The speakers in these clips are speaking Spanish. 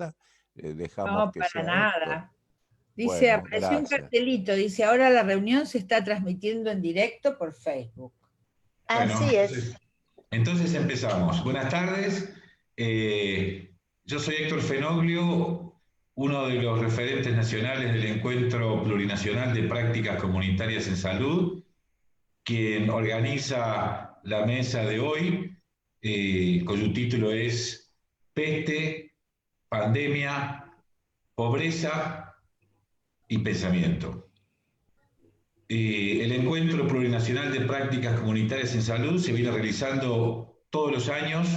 gusta, dejamos No, que para sea Héctor. nada. Dice, Bueno, apareció un gracias. cartelito, dice, ahora la reunión se está transmitiendo en directo por Facebook. Bueno, Así es. entonces empezamos. Buenas tardes. Yo soy Héctor Fenoglio, uno de los referentes nacionales del Encuentro Plurinacional de Prácticas Comunitarias en Salud, quien organiza la mesa de hoy, cuyo título es Peste, Pandemia, Pobreza y Pensamiento. El Encuentro Plurinacional de Prácticas Comunitarias en Salud se viene realizando todos los años,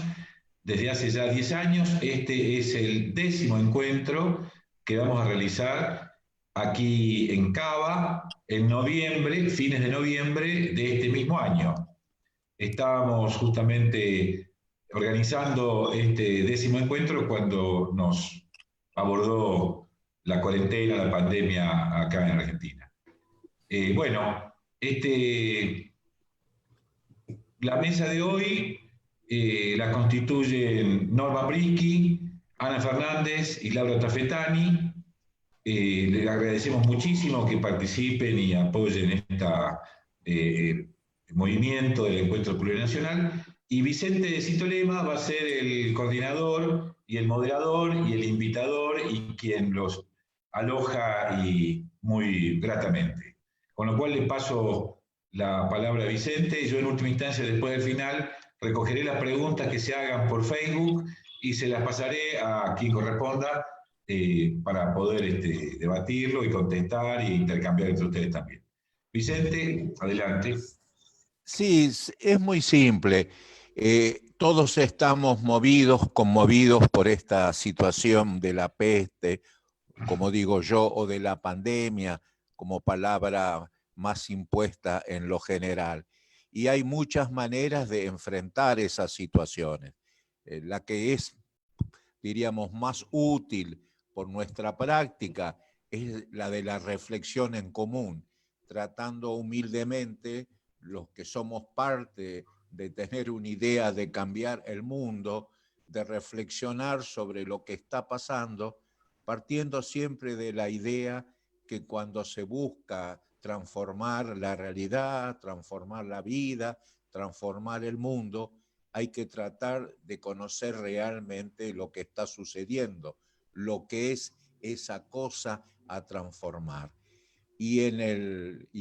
desde hace ya 10 años. Este es el 10º encuentro que vamos a realizar aquí en Cava, en noviembre, fines de noviembre de este mismo año. Estábamos justamente organizando este 10º encuentro cuando nos abordó la cuarentena, la pandemia acá en Argentina. Bueno, la mesa de hoy la constituyen Norma Brisky, Ana Fernández y Laura Tafetani. Les agradecemos muchísimo que participen y apoyen este movimiento del Encuentro Plurinacional. Y Vicente Citolema va a ser el coordinador y el moderador y el invitador y quien los aloja y muy gratamente. Con lo cual le paso la palabra a Vicente y yo en última instancia, después del final, recogeré las preguntas que se hagan por Facebook y se las pasaré a quien corresponda para poder debatirlo y contestar e intercambiar entre ustedes también. Vicente, adelante. Sí, es muy simple. Todos estamos movidos, conmovidos por esta situación de la peste, como digo yo, o de la pandemia, como palabra más impuesta en lo general. Y hay muchas maneras de enfrentar esas situaciones. La que es, diríamos, más útil por nuestra práctica es la de la reflexión en común, tratando humildemente los que somos parte de tener una idea de cambiar el mundo, de reflexionar sobre lo que está pasando, partiendo siempre de la idea que cuando se busca transformar la realidad, transformar la vida, transformar el mundo, hay que tratar de conocer realmente lo que está sucediendo, lo que es esa cosa a transformar. Y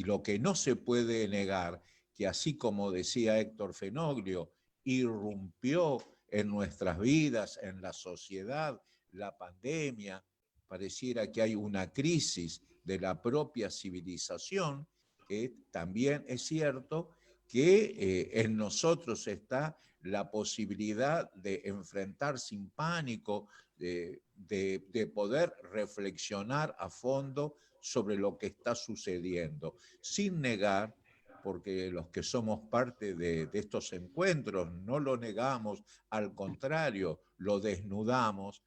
lo que no se puede negar, que así como decía Héctor Fenoglio, irrumpió en nuestras vidas, en la sociedad, la pandemia, pareciera que hay una crisis de la propia civilización, también es cierto que en nosotros está la posibilidad de enfrentar sin pánico, de poder reflexionar a fondo sobre lo que está sucediendo, sin negar, porque los que somos parte de estos encuentros no lo negamos, al contrario, lo desnudamos,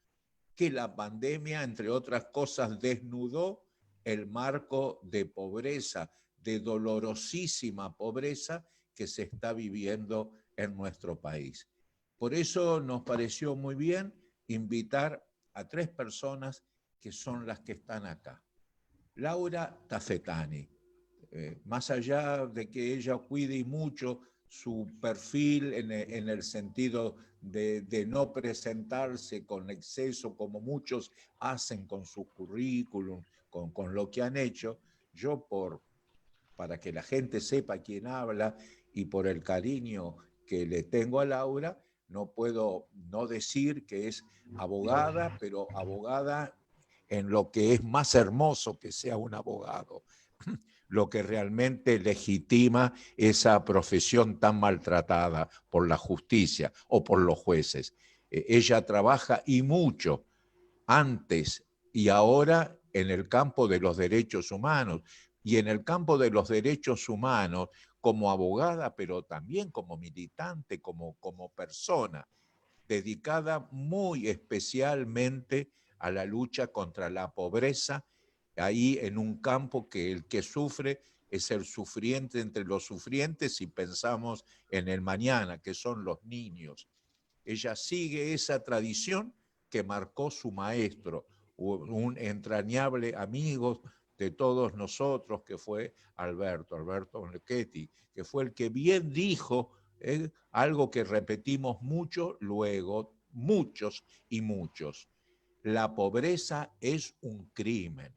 que la pandemia, entre otras cosas, desnudó el marco de pobreza, de dolorosísima pobreza que se está viviendo en nuestro país. Por eso nos pareció muy bien invitar a 3 personas que son las que están acá. Laura Tafetani, más allá de que ella cuide mucho su perfil en el sentido de no presentarse con exceso como muchos hacen con su currículum, con lo que han hecho, yo para que la gente sepa quién habla y por el cariño que le tengo a Laura, no puedo no decir que es abogada, pero abogada en lo que es más hermoso que sea un abogado, lo que realmente legitima esa profesión tan maltratada por la justicia o por los jueces. Ella trabaja y mucho antes y ahora en el campo de los derechos humanos, y en el campo de los derechos humanos como abogada, pero también como militante, como persona, dedicada muy especialmente a la lucha contra la pobreza, ahí en un campo que el que sufre es el sufriente entre los sufrientes si pensamos en el mañana, que son los niños. Ella sigue esa tradición que que marcó su maestro, un entrañable amigo de todos nosotros, que fue Alberto Onechetti, que fue el que bien dijo algo que repetimos mucho luego, muchos y muchos: la pobreza es un crimen.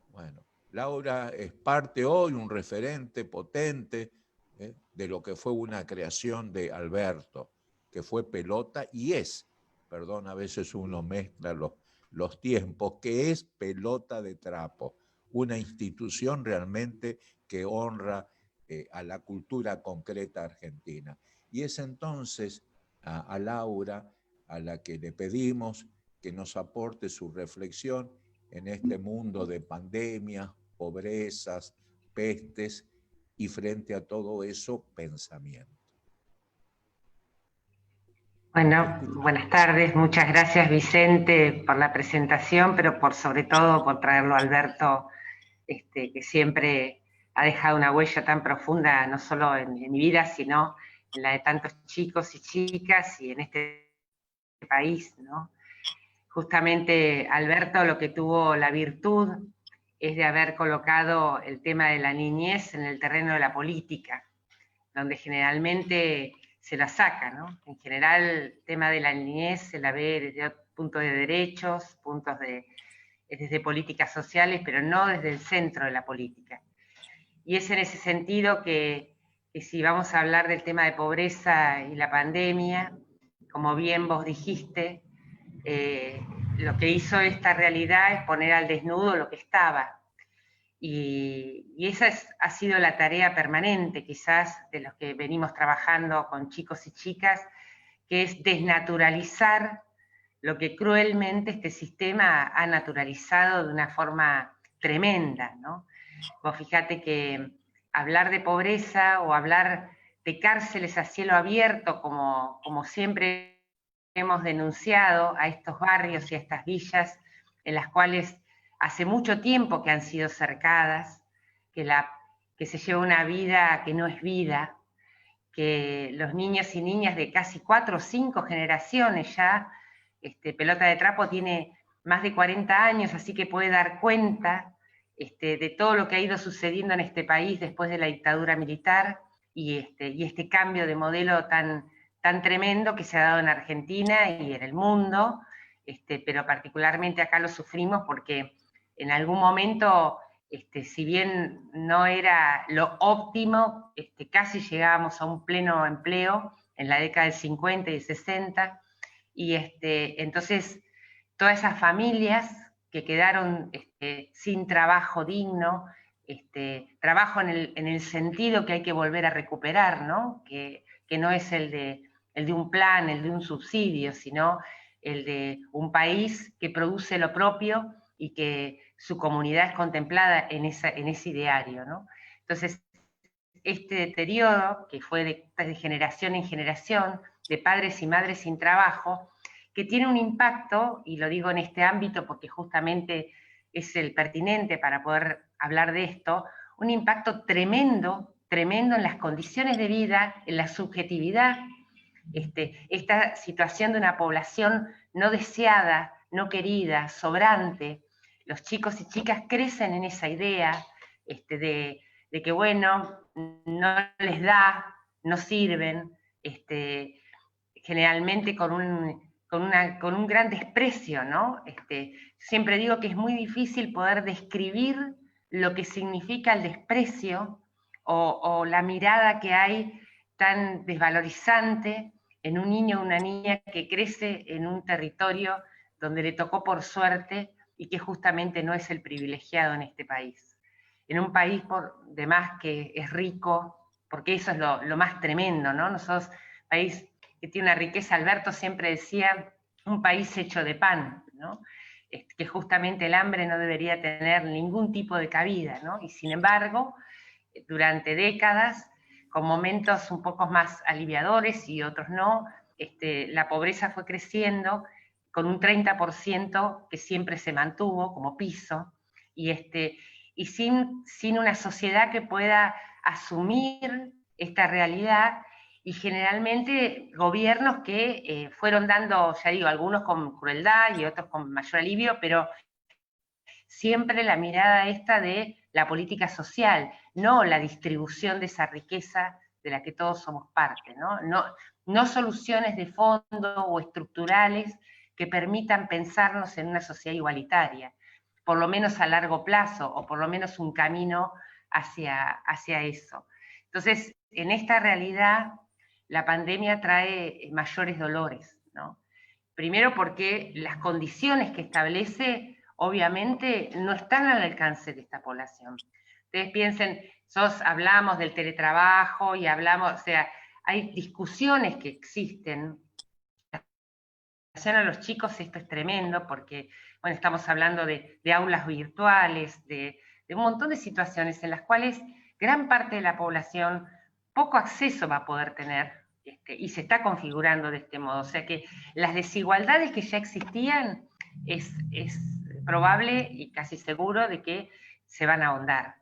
Bueno, Laura es parte hoy, un referente potente de lo que fue una creación de Alberto, que fue Pelota y es, perdón, a veces uno mezcla los tiempos, que es Pelota de Trapo, una institución realmente que honra a la cultura concreta argentina. Y es entonces a Laura a la que le pedimos que nos aporte su reflexión en este mundo de pandemias, pobrezas, pestes, y frente a todo eso, pensamiento. Bueno, buenas tardes. Muchas gracias, Vicente, por la presentación, pero sobre todo por traerlo a Alberto, que siempre ha dejado una huella tan profunda, no solo en mi vida, sino en la de tantos chicos y chicas y en este país, ¿no? Justamente Alberto lo que tuvo la virtud es de haber colocado el tema de la niñez en el terreno de la política, donde generalmente se la saca, ¿no? En general, el tema de la niñez se la ve desde puntos de derechos, desde políticas sociales, pero no desde el centro de la política. Y es en ese sentido que si vamos a hablar del tema de pobreza y la pandemia, como bien vos dijiste, lo que hizo esta realidad es poner al desnudo lo que estaba. Y esa ha sido la tarea permanente, quizás, de los que venimos trabajando con chicos y chicas, que es desnaturalizar lo que cruelmente este sistema ha naturalizado de una forma tremenda, ¿no? Vos fíjate que hablar de pobreza o hablar de cárceles a cielo abierto, como siempre hemos denunciado a estos barrios y a estas villas en las cuales hace mucho tiempo que han sido cercadas, que se lleva una vida que no es vida, que los niños y niñas de casi 4 o 5 generaciones ya, Pelota de Trapo tiene más de 40 años, así que puede dar cuenta de todo lo que ha ido sucediendo en este país después de la dictadura militar y este cambio de modelo tan tremendo que se ha dado en Argentina y en el mundo, pero particularmente acá lo sufrimos porque en algún momento, si bien no era lo óptimo, casi llegábamos a un pleno empleo en la década del 50 y 60, y entonces todas esas familias que quedaron sin trabajo digno, trabajo en el sentido que hay que volver a recuperar, ¿no? Que no es el de un plan, el de un subsidio, sino el de un país que produce lo propio y que su comunidad es contemplada en ese ideario, ¿no? Entonces, este deterioro, que fue de generación en generación, de padres y madres sin trabajo, que tiene un impacto, y lo digo en este ámbito porque justamente es el pertinente para poder hablar de esto, un impacto tremendo en las condiciones de vida, en la subjetividad, esta situación de una población no deseada, no querida, sobrante. Los chicos y chicas crecen en esa idea de que, bueno, no les da, no sirven, generalmente con un gran desprecio, ¿no? Siempre digo que es muy difícil poder describir lo que significa el desprecio o la mirada que hay tan desvalorizante en un niño o una niña que crece en un territorio donde le tocó por suerte y que justamente no es el privilegiado en este país. En un país por demás que es rico, porque eso es lo más tremendo, ¿no? Nosotros, país que tiene una riqueza, Alberto siempre decía, un país hecho de pan, ¿no? Que justamente el hambre no debería tener ningún tipo de cabida, ¿no? Y sin embargo, durante décadas, con momentos un poco más aliviadores y otros no, la pobreza fue creciendo con un 30% que siempre se mantuvo como piso, y sin una sociedad que pueda asumir esta realidad y generalmente gobiernos que fueron dando, ya digo, algunos con crueldad y otros con mayor alivio, pero siempre la mirada esta de la política social, no la distribución de esa riqueza de la que todos somos parte, ¿no? No soluciones de fondo o estructurales que permitan pensarnos en una sociedad igualitaria, por lo menos a largo plazo, o por lo menos un camino hacia eso. Entonces, en esta realidad, la pandemia trae mayores dolores, ¿no? Primero porque las condiciones que establece, obviamente, no están al alcance de esta población. Ustedes piensen, hablamos del teletrabajo y hablamos, o sea, hay discusiones que existen. A los chicos esto es tremendo porque, bueno, estamos hablando de aulas virtuales, de un montón de situaciones en las cuales gran parte de la población poco acceso va a poder tener, y se está configurando de este modo. O sea que las desigualdades que ya existían es probable y casi seguro de que se van a ahondar.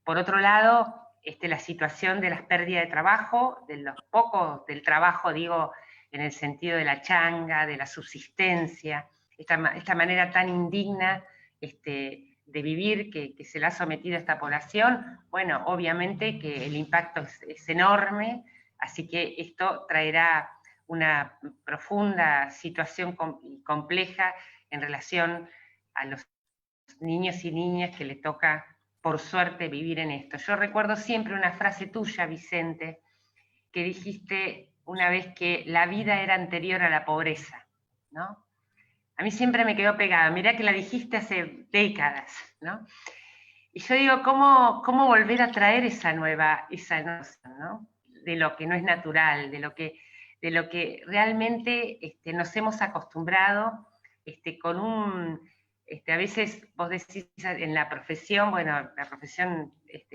Por otro lado, la situación de las pérdidas de trabajo, de los pocos del trabajo, digo, en el sentido de la changa, de la subsistencia, esta manera tan indigna de vivir que se le ha sometido a esta población, bueno, obviamente que el impacto es enorme, así que esto traerá una profunda situación compleja en relación a los niños y niñas que les toca, por suerte, vivir en esto. Yo recuerdo siempre una frase tuya, Vicente, que dijiste una vez que la vida era anterior a la pobreza, ¿no? A mí siempre me quedó pegada, mirá que la dijiste hace décadas, ¿no? Y yo digo, ¿cómo volver a traer esa nueva noción, ¿no? De lo que no es natural, de lo que realmente nos hemos acostumbrado con a veces vos decís en la profesión, bueno, la profesión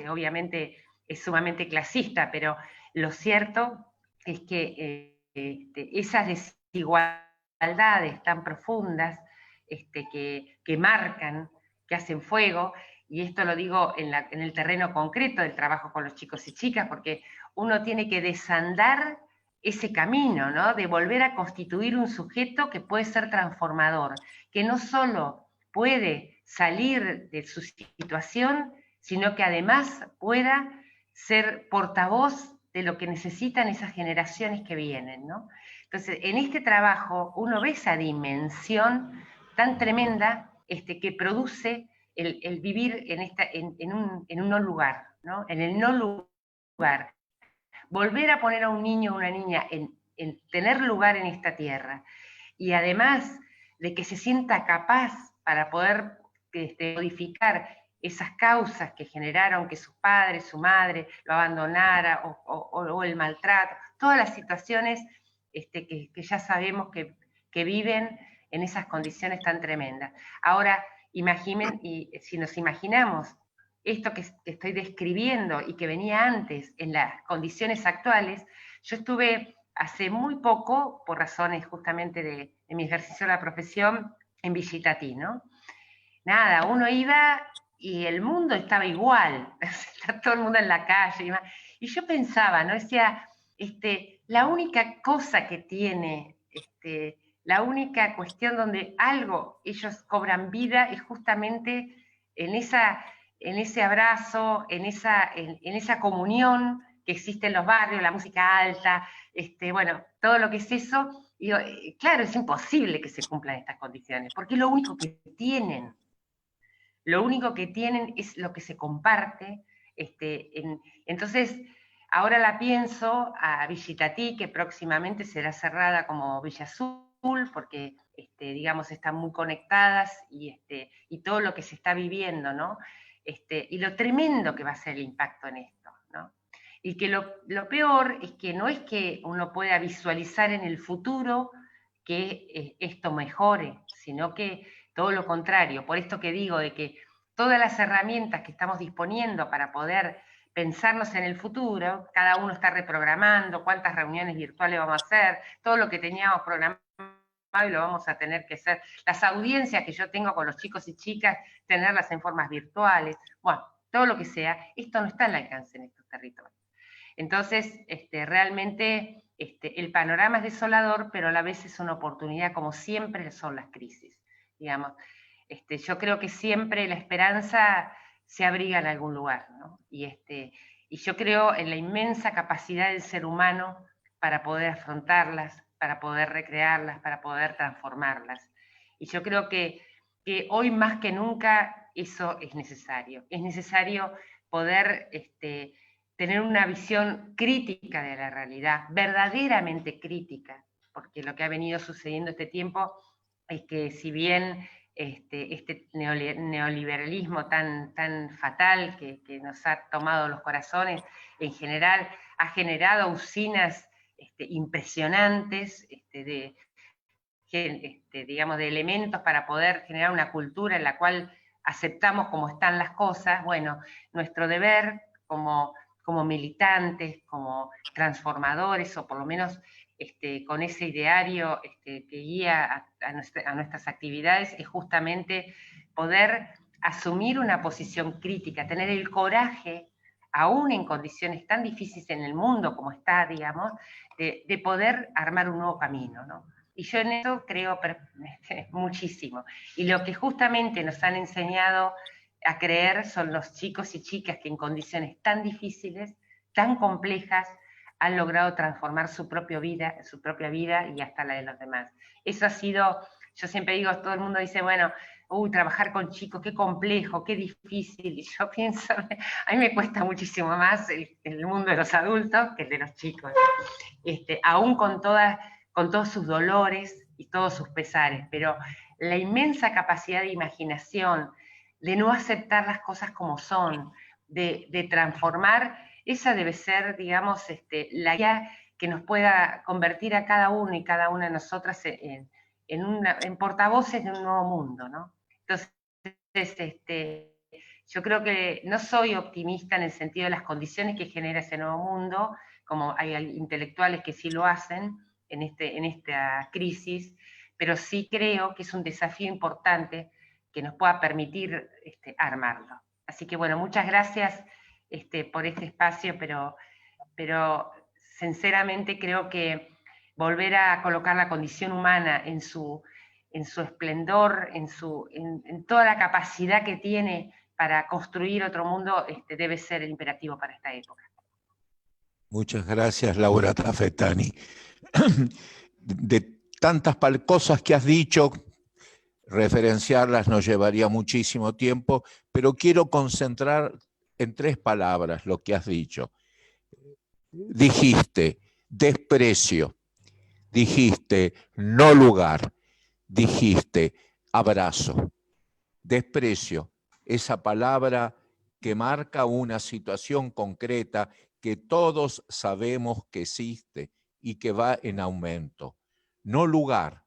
obviamente es sumamente clasista, pero lo cierto es que esas desigualdades tan profundas que marcan, que hacen fuego, y esto lo digo en el terreno concreto del trabajo con los chicos y chicas, porque uno tiene que desandar ese camino, ¿no? De volver a constituir un sujeto que puede ser transformador, que no solo puede salir de su situación, sino que además pueda ser portavoz de lo que necesitan esas generaciones que vienen, ¿no? Entonces, en este trabajo uno ve esa dimensión tan tremenda que produce el vivir en un no lugar, ¿no? En el no lugar. Volver a poner a un niño o una niña en tener lugar en esta tierra, y además de que se sienta capaz para poder modificar esas causas que generaron que su padre, su madre lo abandonara, o el maltrato, todas las situaciones que ya sabemos que viven en esas condiciones tan tremendas. Ahora, imaginen, y si nos imaginamos esto que estoy describiendo y que venía antes en las condiciones actuales, yo estuve hace muy poco, por razones justamente de mi ejercicio de la profesión, en Villa Itatí, ¿no? Nada, uno iba y el mundo estaba igual, está todo el mundo en la calle, y yo pensaba, ¿no? Decía, la única cosa que tiene, la única cuestión donde algo ellos cobran vida es justamente en ese abrazo, en esa comunión que existe en los barrios, la música alta, bueno, todo lo que es eso. Y claro, es imposible que se cumplan estas condiciones, porque es lo único que tienen. Lo único que tienen es lo que se comparte. Entonces, ahora la pienso a Villa Itatí, que próximamente será cerrada como Villa Azul, porque, digamos, están muy conectadas, y todo lo que se está viviendo, ¿no? Y lo tremendo que va a ser el impacto en esto, ¿no? Y que lo peor es que no es que uno pueda visualizar en el futuro que esto mejore, sino que todo lo contrario. Por esto que digo de que todas las herramientas que estamos disponiendo para poder pensarnos en el futuro, cada uno está reprogramando cuántas reuniones virtuales vamos a hacer, todo lo que teníamos programado y lo vamos a tener que hacer. Las audiencias que yo tengo con los chicos y chicas, tenerlas en formas virtuales, bueno, todo lo que sea, esto no está al alcance en estos territorios. Entonces, realmente el panorama es desolador, pero a la vez es una oportunidad, como siempre son las crisis, digamos. Yo creo que siempre la esperanza se abriga en algún lugar, ¿no? Y yo creo en la inmensa capacidad del ser humano para poder afrontarlas, para poder recrearlas, para poder transformarlas. Y yo creo que hoy más que nunca eso es necesario. Es necesario poder tener una visión crítica de la realidad, verdaderamente crítica, porque lo que ha venido sucediendo este tiempo es que si bien este neoliberalismo tan fatal que nos ha tomado los corazones, en general ha generado usinas impresionantes digamos, de elementos para poder generar una cultura en la cual aceptamos como están las cosas. Bueno, nuestro deber como militantes, como transformadores, o por lo menos con ese ideario que guía a nuestras actividades, es justamente poder asumir una posición crítica, tener el coraje, aún en condiciones tan difíciles en el mundo como está, digamos, de poder armar un nuevo camino, ¿no? Y yo en eso creo muchísimo. Y lo que justamente nos han enseñado a creer son los chicos y chicas que en condiciones tan difíciles, tan complejas, han logrado transformar su propia vida y hasta la de los demás. Eso ha sido, yo siempre digo, todo el mundo dice, bueno, trabajar con chicos, qué complejo, qué difícil. Y yo pienso, a mí me cuesta muchísimo más el mundo de los adultos que el de los chicos. Aún con todos sus dolores y todos sus pesares, pero la inmensa capacidad de imaginación, de no aceptar las cosas como son, de transformar, esa debe ser, digamos, la guía que nos pueda convertir a cada uno y cada una de nosotras en portavoces de un nuevo mundo, ¿no? Entonces, yo creo que no soy optimista en el sentido de las condiciones que genera ese nuevo mundo, como hay intelectuales que sí lo hacen en esta crisis, pero sí creo que es un desafío importante que nos pueda permitir armarlo. Así que bueno, muchas gracias por este espacio, pero sinceramente creo que volver a colocar la condición humana en su esplendor, en toda la capacidad que tiene para construir otro mundo, debe ser el imperativo para esta época. Muchas gracias, Laura Tafetani. De tantas cosas que has dicho, referenciarlas nos llevaría muchísimo tiempo, pero quiero concentrar en 3 palabras lo que has dicho. Dijiste desprecio, dijiste no lugar, dijiste abrazo. Desprecio, esa palabra que marca una situación concreta que todos sabemos que existe y que va en aumento. No lugar,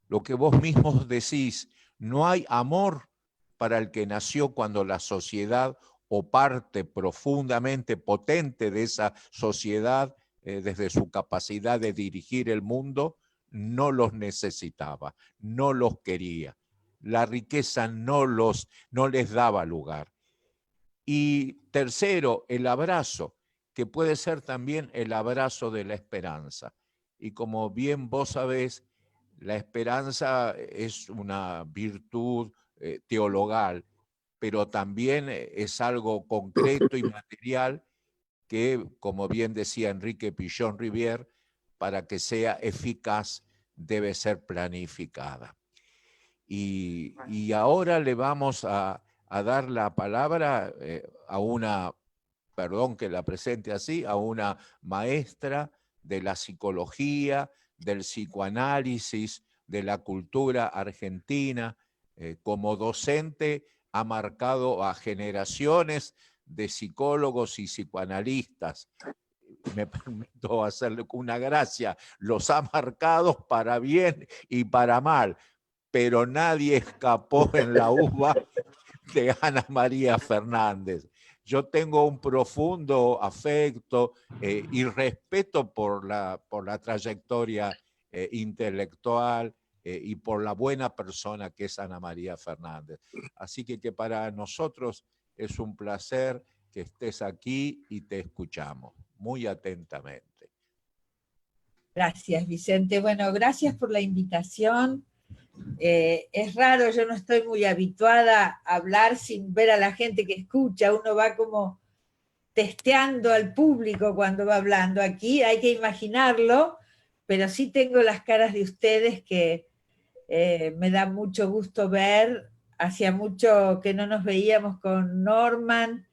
lo que vos mismos decís, no hay amor para el que nació cuando la sociedad o parte profundamente potente de esa sociedad, desde su capacidad de dirigir el mundo, no los necesitaba, no los quería. La riqueza no les daba lugar. Y tercero, el abrazo, que puede ser también el abrazo de la esperanza. Y como bien vos sabés, la esperanza es una virtud teologal, pero también es algo concreto y material que, como bien decía Enrique Pichon Rivière, para que sea eficaz debe ser planificada. Y ahora le vamos a dar la palabra a una, perdón que la presente así, a una maestra de la psicología, del psicoanálisis, de la cultura argentina. Como docente ha marcado a generaciones de psicólogos y psicoanalistas. Me permito hacerle una gracia, los ha marcado para bien y para mal, pero nadie escapó en la UBA de Ana María Fernández. Yo tengo un profundo afecto y respeto por la trayectoria intelectual y por la buena persona que es Ana María Fernández. Así que para nosotros es un placer que estés aquí y te escuchamos. muy atentamente. Gracias, Vicente. Bueno, gracias por la invitación. Es raro, yo no estoy muy habituada a hablar sin ver a la gente que escucha. Uno va como testeando al público cuando va hablando. Aquí hay que imaginarlo, pero sí tengo las caras de ustedes que me da mucho gusto ver. Hacía mucho que no nos veíamos con Norman.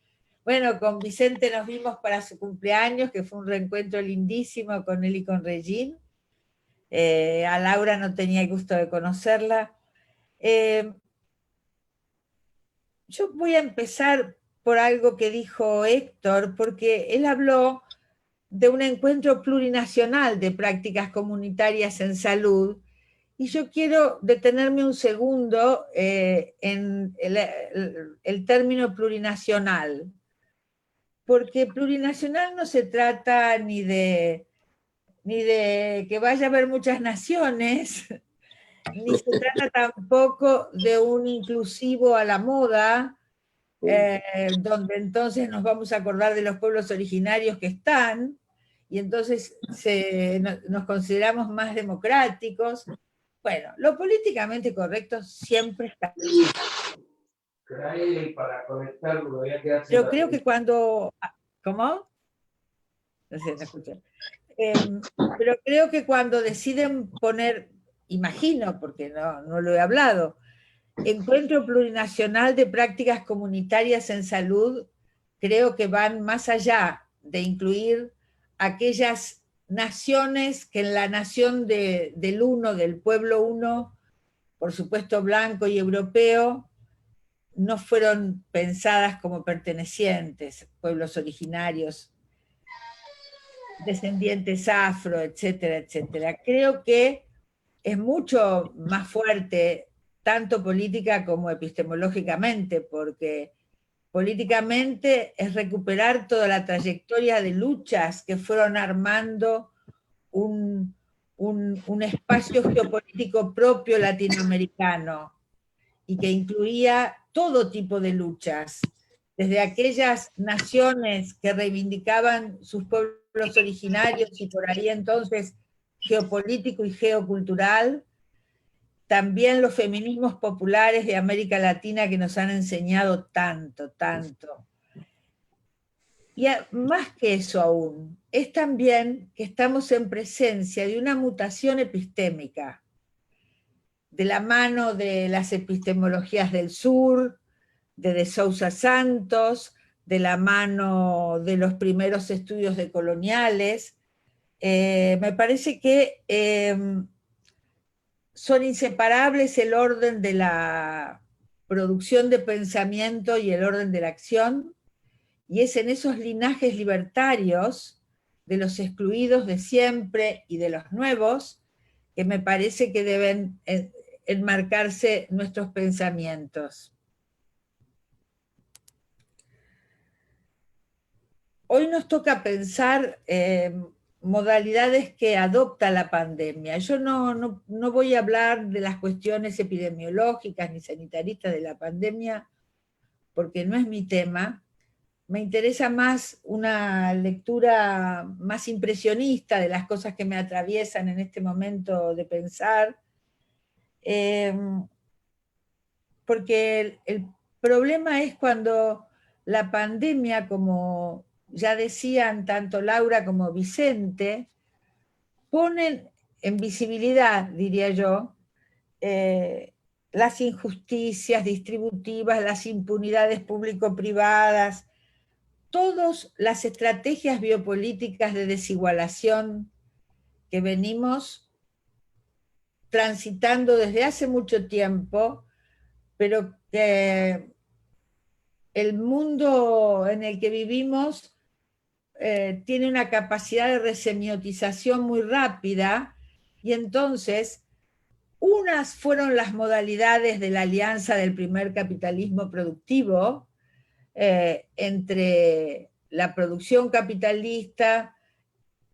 Bueno, con Vicente nos vimos para su cumpleaños, que fue un reencuentro lindísimo con él y con Regine. A Laura no tenía el gusto de conocerla. Yo voy a empezar por algo que dijo Héctor, porque él habló de un encuentro plurinacional de prácticas comunitarias en salud, y yo quiero detenerme un segundo en el término plurinacional, porque plurinacional no se trata ni de que vaya a haber muchas naciones, ni se trata tampoco de un inclusivo a la moda, donde entonces nos vamos a acordar de los pueblos originarios que están, y entonces nos consideramos más democráticos. Bueno, lo políticamente correcto siempre está. Yo creo que cuando... ¿Cómo? No sé, no escuché. Pero creo que cuando deciden poner, imagino, porque no lo he hablado, encuentro plurinacional de prácticas comunitarias en salud, creo que van más allá de incluir aquellas naciones que en la nación del uno, del pueblo uno, por supuesto blanco y europeo, no fueron pensadas como pertenecientes, pueblos originarios, descendientes afro, etcétera, etcétera. Creo que es mucho más fuerte, tanto política como epistemológicamente, porque políticamente es recuperar toda la trayectoria de luchas que fueron armando un espacio geopolítico propio latinoamericano, y que incluía todo tipo de luchas, desde aquellas naciones que reivindicaban sus pueblos originarios y por ahí entonces geopolítico y geocultural, también los feminismos populares de América Latina que nos han enseñado tanto, tanto. Y más que eso aún, es también que estamos en presencia de una mutación epistémica, de la mano de las epistemologías del sur, de Sousa Santos, de la mano de los primeros estudios decoloniales. Me parece que son inseparables el orden de la producción de pensamiento y el orden de la acción, y es en esos linajes libertarios de los excluidos de siempre y de los nuevos que me parece que deben enmarcarse nuestros pensamientos. Hoy nos toca pensar modalidades que adopta la pandemia. Yo no voy a hablar de las cuestiones epidemiológicas ni sanitaristas de la pandemia, porque no es mi tema. Me interesa más una lectura más impresionista de las cosas que me atraviesan en este momento de pensar, porque el problema es cuando la pandemia, como ya decían tanto Laura como Vicente, ponen en visibilidad, diría yo, las injusticias distributivas, las impunidades público-privadas, todas las estrategias biopolíticas de desigualación que venimos transitando desde hace mucho tiempo, pero que el mundo en el que vivimos tiene una capacidad de resemiotización muy rápida, y entonces unas fueron las modalidades de la alianza del primer capitalismo productivo, entre la producción capitalista,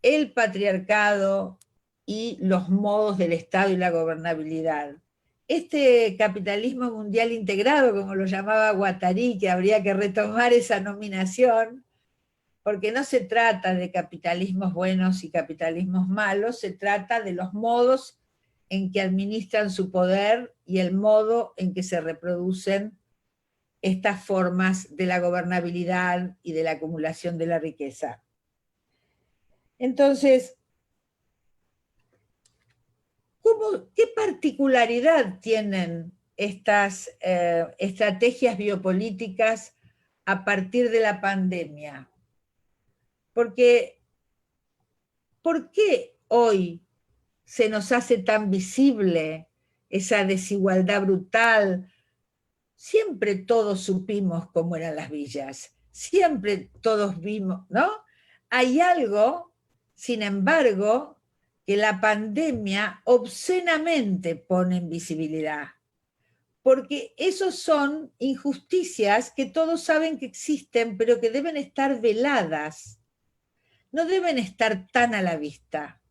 el patriarcado y los modos del Estado y la gobernabilidad. Este capitalismo mundial integrado, como lo llamaba Guattari, que habría que retomar esa nominación, porque no se trata de capitalismos buenos y capitalismos malos, se trata de los modos en que administran su poder y el modo en que se reproducen estas formas de la gobernabilidad y de la acumulación de la riqueza. Entonces, ¿qué particularidad tienen estas estrategias biopolíticas a partir de la pandemia? Porque, ¿por qué hoy se nos hace tan visible esa desigualdad brutal? Siempre todos supimos cómo eran las villas, siempre todos vimos, ¿no? Hay algo, sin embargo, que la pandemia obscenamente pone en visibilidad, porque esos son injusticias que todos saben que existen, pero que deben estar veladas, no deben estar tan a la vista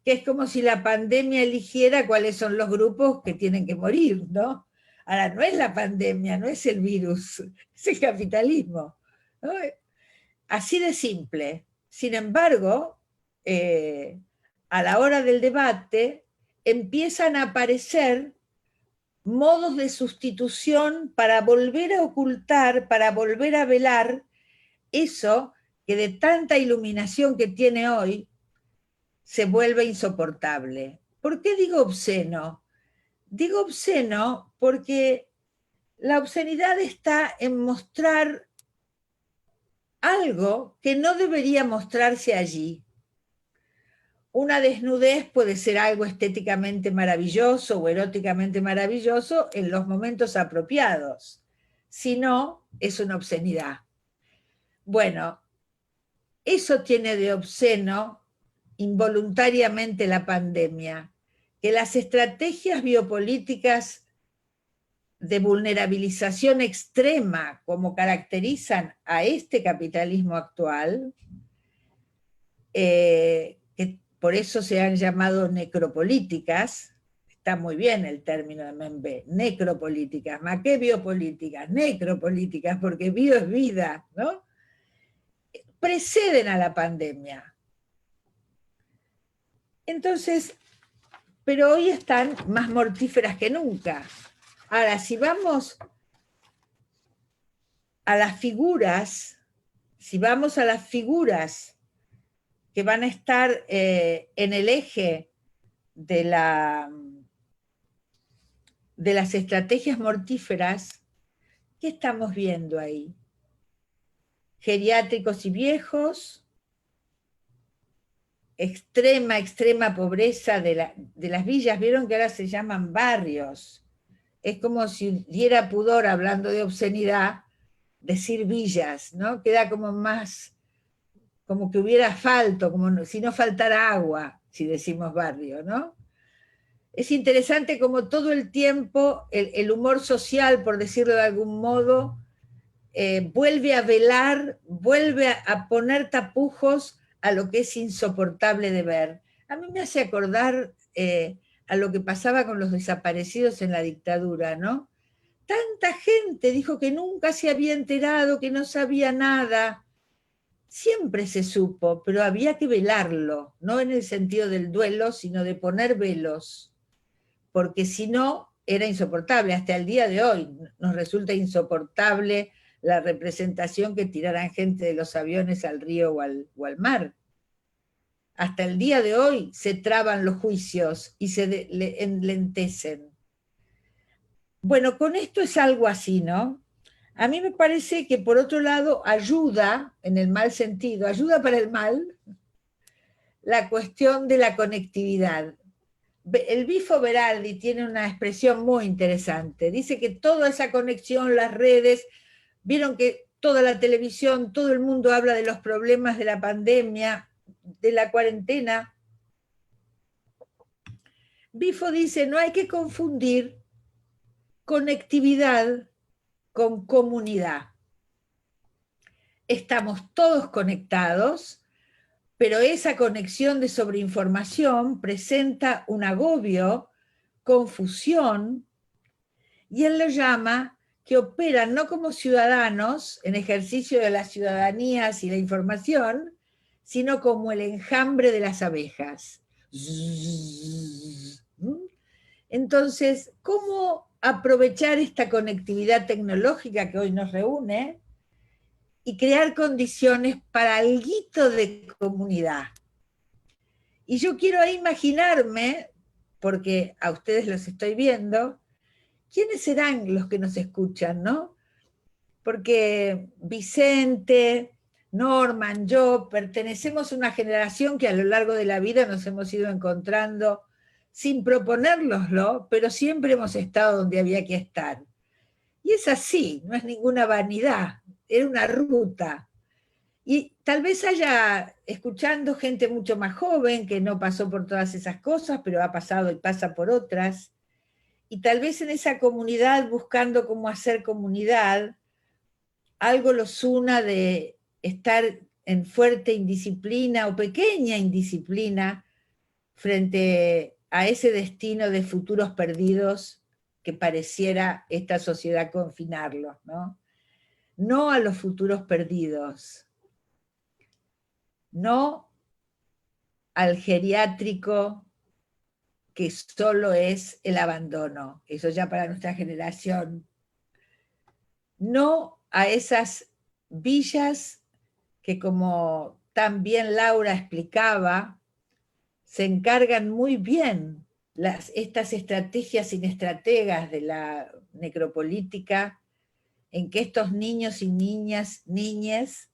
que es como si la pandemia eligiera cuáles son los grupos que tienen que morir, ¿no? Ahora, no es la pandemia, no es el virus, es el capitalismo, ¿no? Así de simple. Sin embargo, a la hora del debate empiezan a aparecer modos de sustitución para volver a ocultar, para volver a velar eso que de tanta iluminación que tiene hoy se vuelve insoportable. ¿Por qué digo obsceno? Digo obsceno porque la obscenidad está en mostrar algo que no debería mostrarse allí. Una desnudez puede ser algo estéticamente maravilloso o eróticamente maravilloso en los momentos apropiados. Si no, es una obscenidad. Bueno, eso tiene de obsceno involuntariamente la pandemia, que las estrategias biopolíticas de vulnerabilización extrema, como caracterizan a este capitalismo actual, que por eso se han llamado necropolíticas, está muy bien el término de Membe, necropolíticas, ¿más qué biopolíticas? Necropolíticas, porque bio es vida, ¿no? Preceden a la pandemia. Entonces, pero hoy están más mortíferas que nunca. Ahora, si vamos a las figuras, que van a estar en el eje de las estrategias mortíferas, ¿qué estamos viendo ahí? Geriátricos y viejos, extrema pobreza de las villas. Vieron que ahora se llaman barrios. Es como si diera pudor, hablando de obscenidad, decir villas, ¿no? Queda como más, como que hubiera asfalto, como si no faltara agua, si decimos barrio, ¿no? Es interesante como todo el tiempo el humor social, por decirlo de algún modo, vuelve a velar, vuelve a poner tapujos a lo que es insoportable de ver. A mí me hace acordar a lo que pasaba con los desaparecidos en la dictadura, ¿no? Tanta gente dijo que nunca se había enterado, que no sabía nada. Siempre se supo, pero había que velarlo, no en el sentido del duelo, sino de poner velos, porque si no, era insoportable. Hasta el día de hoy nos resulta insoportable la representación que tiraran gente de los aviones al río o al mar. Hasta el día de hoy se traban los juicios y se enlentecen. Bueno, con esto es algo así, ¿no? A mí me parece que por otro lado ayuda, en el mal sentido, ayuda para el mal, la cuestión de la conectividad. El Bifo Berardi tiene una expresión muy interesante. Dice que toda esa conexión, las redes, vieron que toda la televisión, todo el mundo habla de los problemas de la pandemia, de la cuarentena. Bifo dice, no hay que confundir conectividad con comunidad. Estamos todos conectados, pero esa conexión de sobreinformación presenta un agobio, confusión, y él lo llama que operan no como ciudadanos en ejercicio de las ciudadanías y la información, sino como el enjambre de las abejas. Entonces, ¿cómo aprovechar esta conectividad tecnológica que hoy nos reúne y crear condiciones para alguito de comunidad? Y yo quiero imaginarme, porque a ustedes los estoy viendo, ¿quiénes serán los que nos escuchan, no? Porque Vicente, Norman, yo pertenecemos a una generación que a lo largo de la vida nos hemos ido encontrando sin proponérnoslo, pero siempre hemos estado donde había que estar. Y es así, no es ninguna vanidad, era una ruta. Y tal vez haya, escuchando gente mucho más joven, que no pasó por todas esas cosas, pero ha pasado y pasa por otras, y tal vez en esa comunidad, buscando cómo hacer comunidad, algo los una de estar en fuerte indisciplina o pequeña indisciplina frente a ese destino de futuros perdidos que pareciera esta sociedad confinarlos, ¿no? No a los futuros perdidos, no al geriátrico que solo es el abandono, eso ya para nuestra generación, no a esas villas que, como tan bien Laura explicaba, se encargan muy bien estas estrategias sin estrategas de la necropolítica, en que estos niños y niñas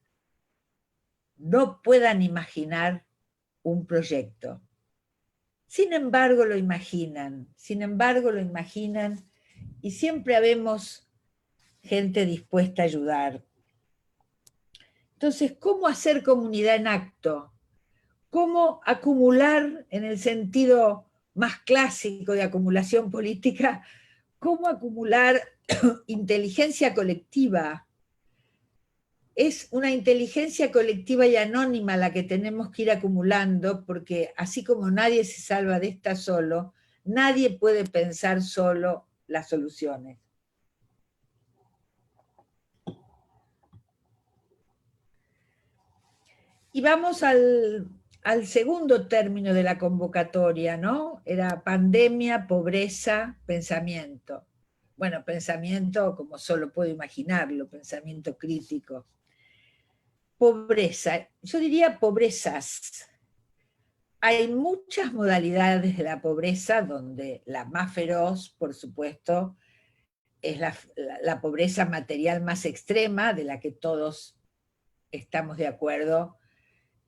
no puedan imaginar un proyecto. Sin embargo lo imaginan, y siempre habemos gente dispuesta a ayudar. Entonces, ¿cómo hacer comunidad en acto? ¿Cómo acumular, en el sentido más clásico de acumulación política, cómo acumular inteligencia colectiva? Es una inteligencia colectiva y anónima la que tenemos que ir acumulando, porque así como nadie se salva de esta solo, nadie puede pensar solo las soluciones. Y vamos al segundo término de la convocatoria, ¿no? Era pandemia, pobreza, pensamiento. Bueno, pensamiento como solo puedo imaginarlo, pensamiento crítico. Pobreza, yo diría pobrezas. Hay muchas modalidades de la pobreza, donde la más feroz, por supuesto, es la pobreza material más extrema, de la que todos estamos de acuerdo,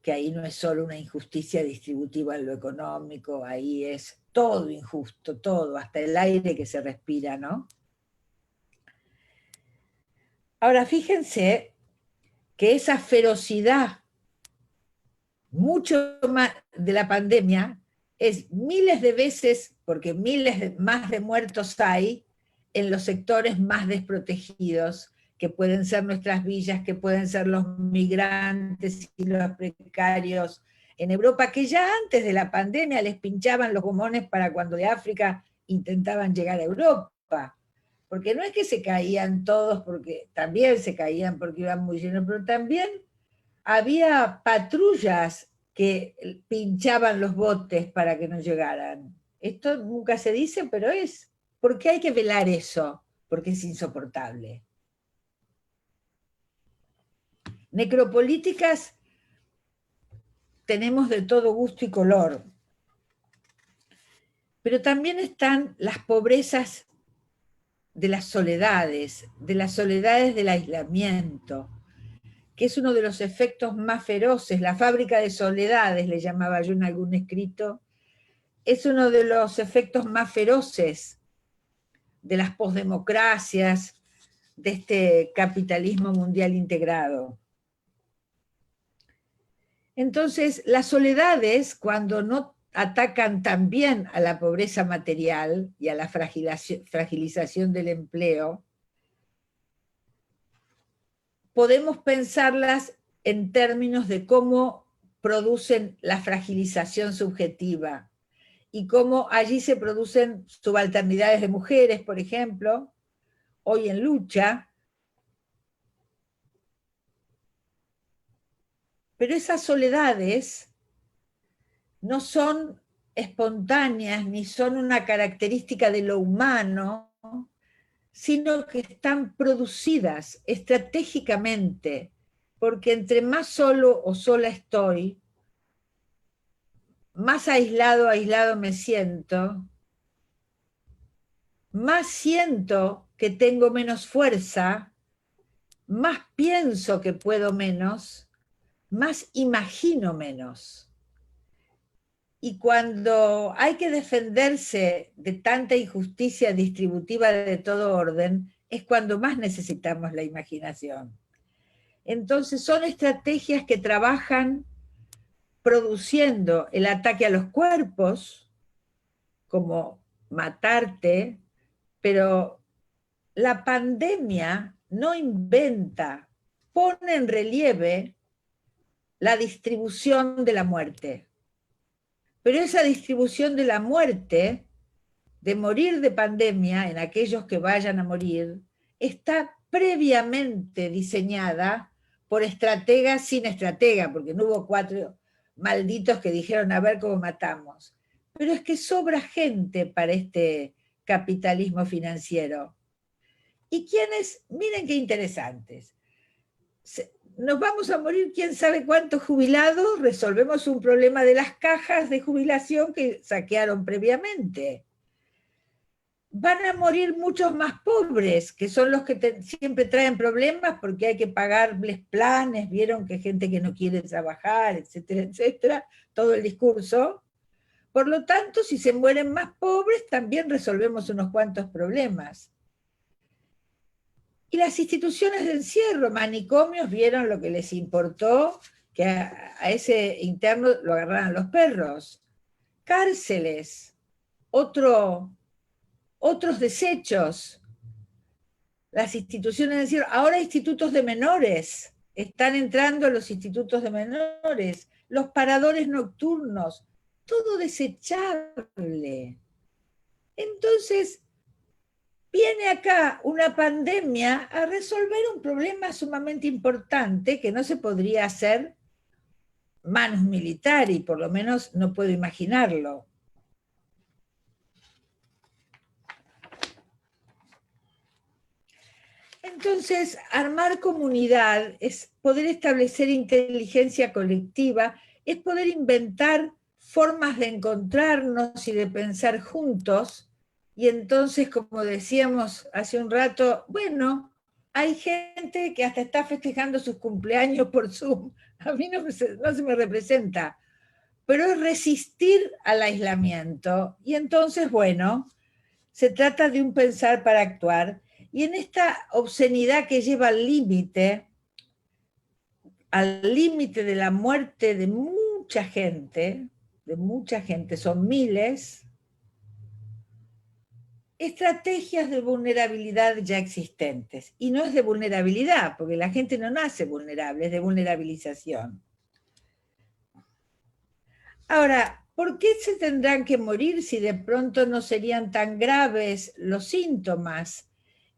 que ahí no es solo una injusticia distributiva en lo económico, ahí es todo injusto, todo, hasta el aire que se respira, ¿no? Ahora, fíjense que esa ferocidad, mucho más de la pandemia, es miles de veces, porque más de muertos hay en los sectores más desprotegidos, que pueden ser nuestras villas, que pueden ser los migrantes y los precarios en Europa, que ya antes de la pandemia les pinchaban los gomones para cuando de África intentaban llegar a Europa. Porque no es que se caían todos, porque también se caían porque iban muy llenos, pero también había patrullas que pinchaban los botes para que no llegaran. Esto nunca se dice, pero es. ¿Por qué hay que velar eso? Porque es insoportable. Necropolíticas tenemos de todo gusto y color, pero también están las pobrezas de las soledades del aislamiento, que es uno de los efectos más feroces. La fábrica de soledades, le llamaba yo en algún escrito, es uno de los efectos más feroces de las posdemocracias, de este capitalismo mundial integrado. Entonces, las soledades, cuando no atacan también a la pobreza material y a la fragilización del empleo, podemos pensarlas en términos de cómo producen la fragilización subjetiva y cómo allí se producen subalternidades de mujeres, por ejemplo, hoy en lucha, pero esas soledades no son espontáneas ni son una característica de lo humano, sino que están producidas estratégicamente, porque entre más solo o sola estoy, más aislado, aislado me siento, más siento que tengo menos fuerza, más pienso que puedo menos, más imagino menos. Y cuando hay que defenderse de tanta injusticia distributiva de todo orden, es cuando más necesitamos la imaginación. Entonces son estrategias que trabajan produciendo el ataque a los cuerpos, como matarte, pero la pandemia no inventa, pone en relieve la distribución de la muerte. Pero esa distribución de la muerte, de morir de pandemia en aquellos que vayan a morir, está previamente diseñada por estrategas sin estratega, porque no hubo 4 malditos que dijeron a ver cómo matamos. Pero es que sobra gente para este capitalismo financiero. ¿Y quiénes? Miren qué interesantes. Nos vamos a morir quién sabe cuántos jubilados, resolvemos un problema de las cajas de jubilación que saquearon previamente. Van a morir muchos más pobres, que son los que siempre traen problemas porque hay que pagarles planes, vieron que hay gente que no quiere trabajar, etcétera, etcétera, todo el discurso. Por lo tanto, si se mueren más pobres, también resolvemos unos cuantos problemas. Y las instituciones de encierro, manicomios, vieron lo que les importó, que a ese interno lo agarraran los perros. Cárceles, otros desechos. Las instituciones de encierro, ahora institutos de menores, están entrando los institutos de menores, los paradores nocturnos, todo desechable. Entonces, viene acá una pandemia a resolver un problema sumamente importante que no se podría hacer manus militari, por lo menos no puedo imaginarlo. Entonces, armar comunidad es poder establecer inteligencia colectiva, es poder inventar formas de encontrarnos y de pensar juntos. Y entonces, como decíamos hace un rato, bueno, hay gente que hasta está festejando sus cumpleaños por Zoom. A mí no se me representa, pero es resistir al aislamiento. Y entonces, bueno, se trata de un pensar para actuar. Y en esta obscenidad que lleva al límite de la muerte de mucha gente, son miles, estrategias de vulnerabilidad ya existentes. Y no es de vulnerabilidad, porque la gente no nace vulnerable, es de vulnerabilización. Ahora, ¿por qué se tendrán que morir si de pronto no serían tan graves los síntomas?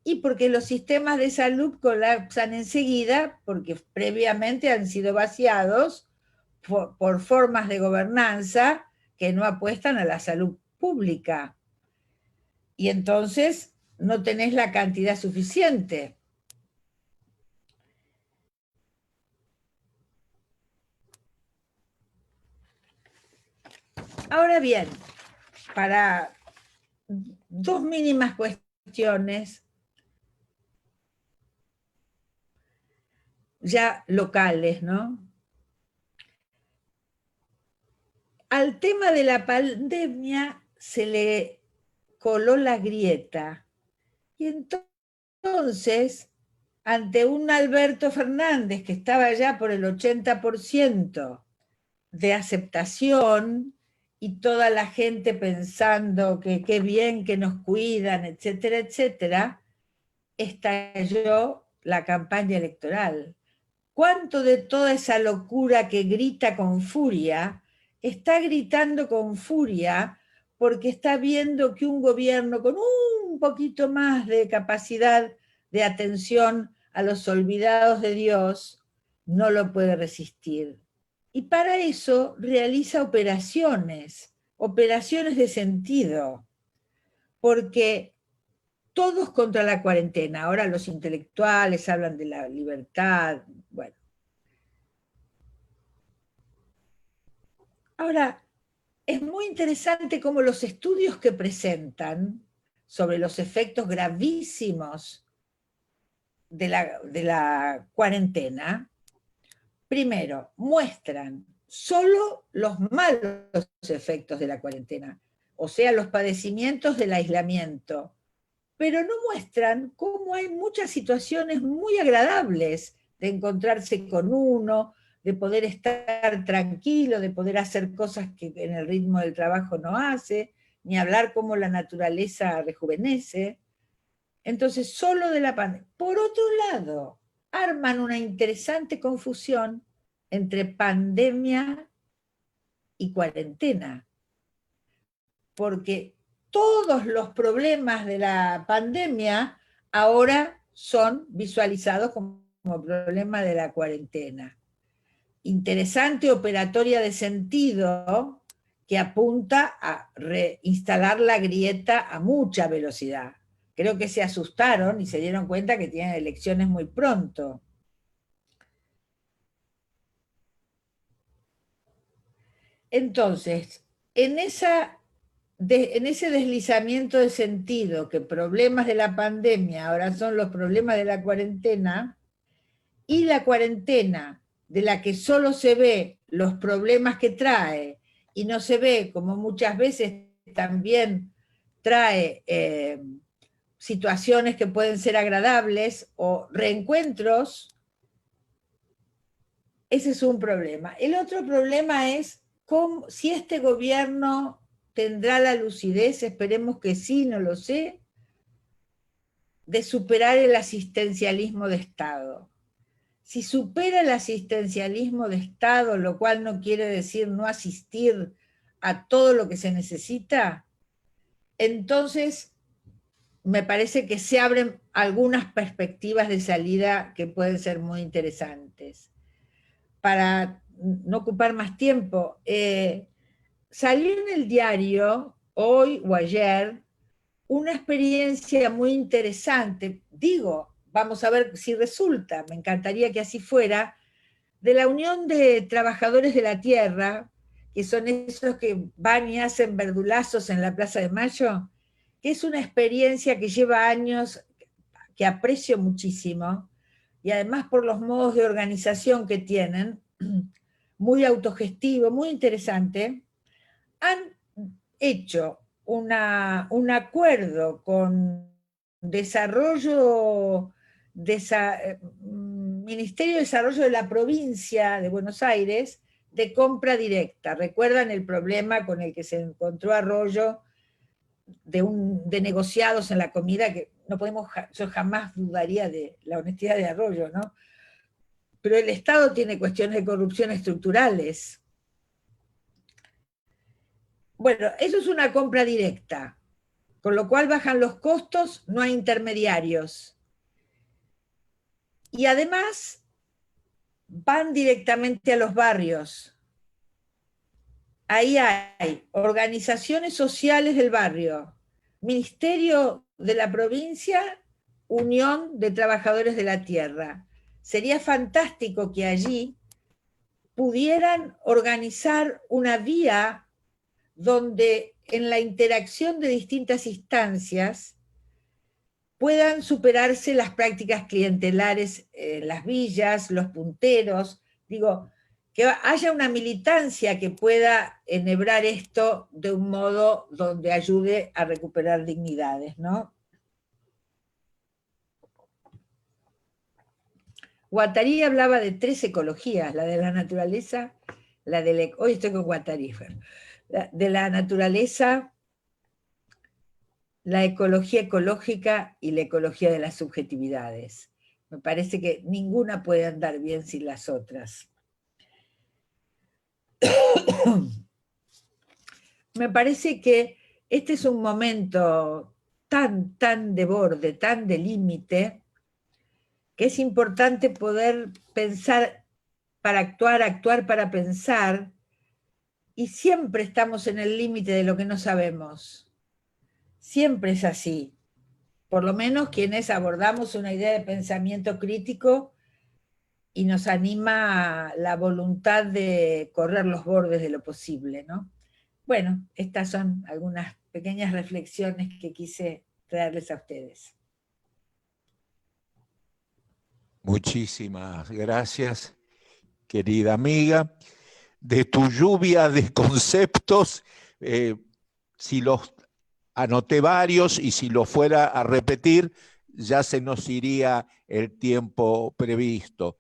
Y porque los sistemas de salud colapsan enseguida, porque previamente han sido vaciados por formas de gobernanza que no apuestan a la salud pública. Y entonces no tenés la cantidad suficiente. Ahora bien, para 2 mínimas cuestiones ya locales, ¿no? Al tema de la pandemia se le coló la grieta. Y entonces, ante un Alberto Fernández que estaba ya por el 80% de aceptación y toda la gente pensando que qué bien que nos cuidan, etcétera, etcétera, estalló la campaña electoral. ¿Cuánto de toda esa locura que grita con furia está gritando con furia porque está viendo que un gobierno con un poquito más de capacidad de atención a los olvidados de Dios, no lo puede resistir. Y para eso realiza operaciones de sentido, porque todos contra la cuarentena, ahora los intelectuales hablan de la libertad, bueno. Ahora, es muy interesante cómo los estudios que presentan sobre los efectos gravísimos de la cuarentena, primero, muestran solo los malos efectos de la cuarentena, o sea, los padecimientos del aislamiento, pero no muestran cómo hay muchas situaciones muy agradables de encontrarse con uno, de poder estar tranquilo, de poder hacer cosas que en el ritmo del trabajo no hace, ni hablar cómo la naturaleza rejuvenece. Entonces, solo de la pandemia. Por otro lado, arman una interesante confusión entre pandemia y cuarentena, porque todos los problemas de la pandemia ahora son visualizados como problema de la cuarentena. Interesante operatoria de sentido que apunta a reinstalar la grieta a mucha velocidad. Creo que se asustaron y se dieron cuenta que tienen elecciones muy pronto. Entonces, en ese deslizamiento de sentido, que problemas de la pandemia ahora son los problemas de la cuarentena, y la cuarentena de la que solo se ve los problemas que trae y no se ve, como muchas veces también trae situaciones que pueden ser agradables o reencuentros, ese es un problema. El otro problema es si este gobierno tendrá la lucidez, esperemos que sí, no lo sé, de superar el asistencialismo de Estado. Si supera el asistencialismo de Estado, lo cual no quiere decir no asistir a todo lo que se necesita, entonces me parece que se abren algunas perspectivas de salida que pueden ser muy interesantes. Para no ocupar más tiempo, salió en el diario, hoy o ayer, una experiencia muy interesante, digo, vamos a ver si resulta, me encantaría que así fuera, de la Unión de Trabajadores de la Tierra, que son esos que van y hacen verdulazos en la Plaza de Mayo, que es una experiencia que lleva años, que aprecio muchísimo, y además por los modos de organización que tienen, muy autogestivo, muy interesante, han hecho un acuerdo con Ministerio de Desarrollo de la Provincia de Buenos Aires de compra directa. ¿Recuerdan el problema con el que se encontró Arroyo de negociados en la comida? Que no podemos, yo jamás dudaría de la honestidad de Arroyo, ¿no? Pero el Estado tiene cuestiones de corrupción estructurales. Bueno, eso es una compra directa, con lo cual bajan los costos, no hay intermediarios. Y además van directamente a los barrios. Ahí hay organizaciones sociales del barrio, Ministerio de la Provincia, Unión de Trabajadores de la Tierra. Sería fantástico que allí pudieran organizar una vía donde en la interacción de distintas instancias puedan superarse las prácticas clientelares en las villas, los punteros, digo, que haya una militancia que pueda enhebrar esto de un modo donde ayude a recuperar dignidades, ¿no? Guattari hablaba de 3 ecologías, la de la naturaleza, la de hoy estoy con Guattari, de la naturaleza, la ecología ecológica y la ecología de las subjetividades. Me parece que ninguna puede andar bien sin las otras. Me parece que este es un momento tan de borde, tan de límite, que es importante poder pensar para actuar, actuar para pensar, y siempre estamos en el límite de lo que no sabemos. Siempre es así. Por lo menos quienes abordamos una idea de pensamiento crítico y nos anima la voluntad de correr los bordes de lo posible, ¿no? Bueno, estas son algunas pequeñas reflexiones que quise traerles a ustedes. Muchísimas gracias, querida amiga. De tu lluvia de conceptos, si los anoté varios y si los fuera a repetir, ya se nos iría el tiempo previsto.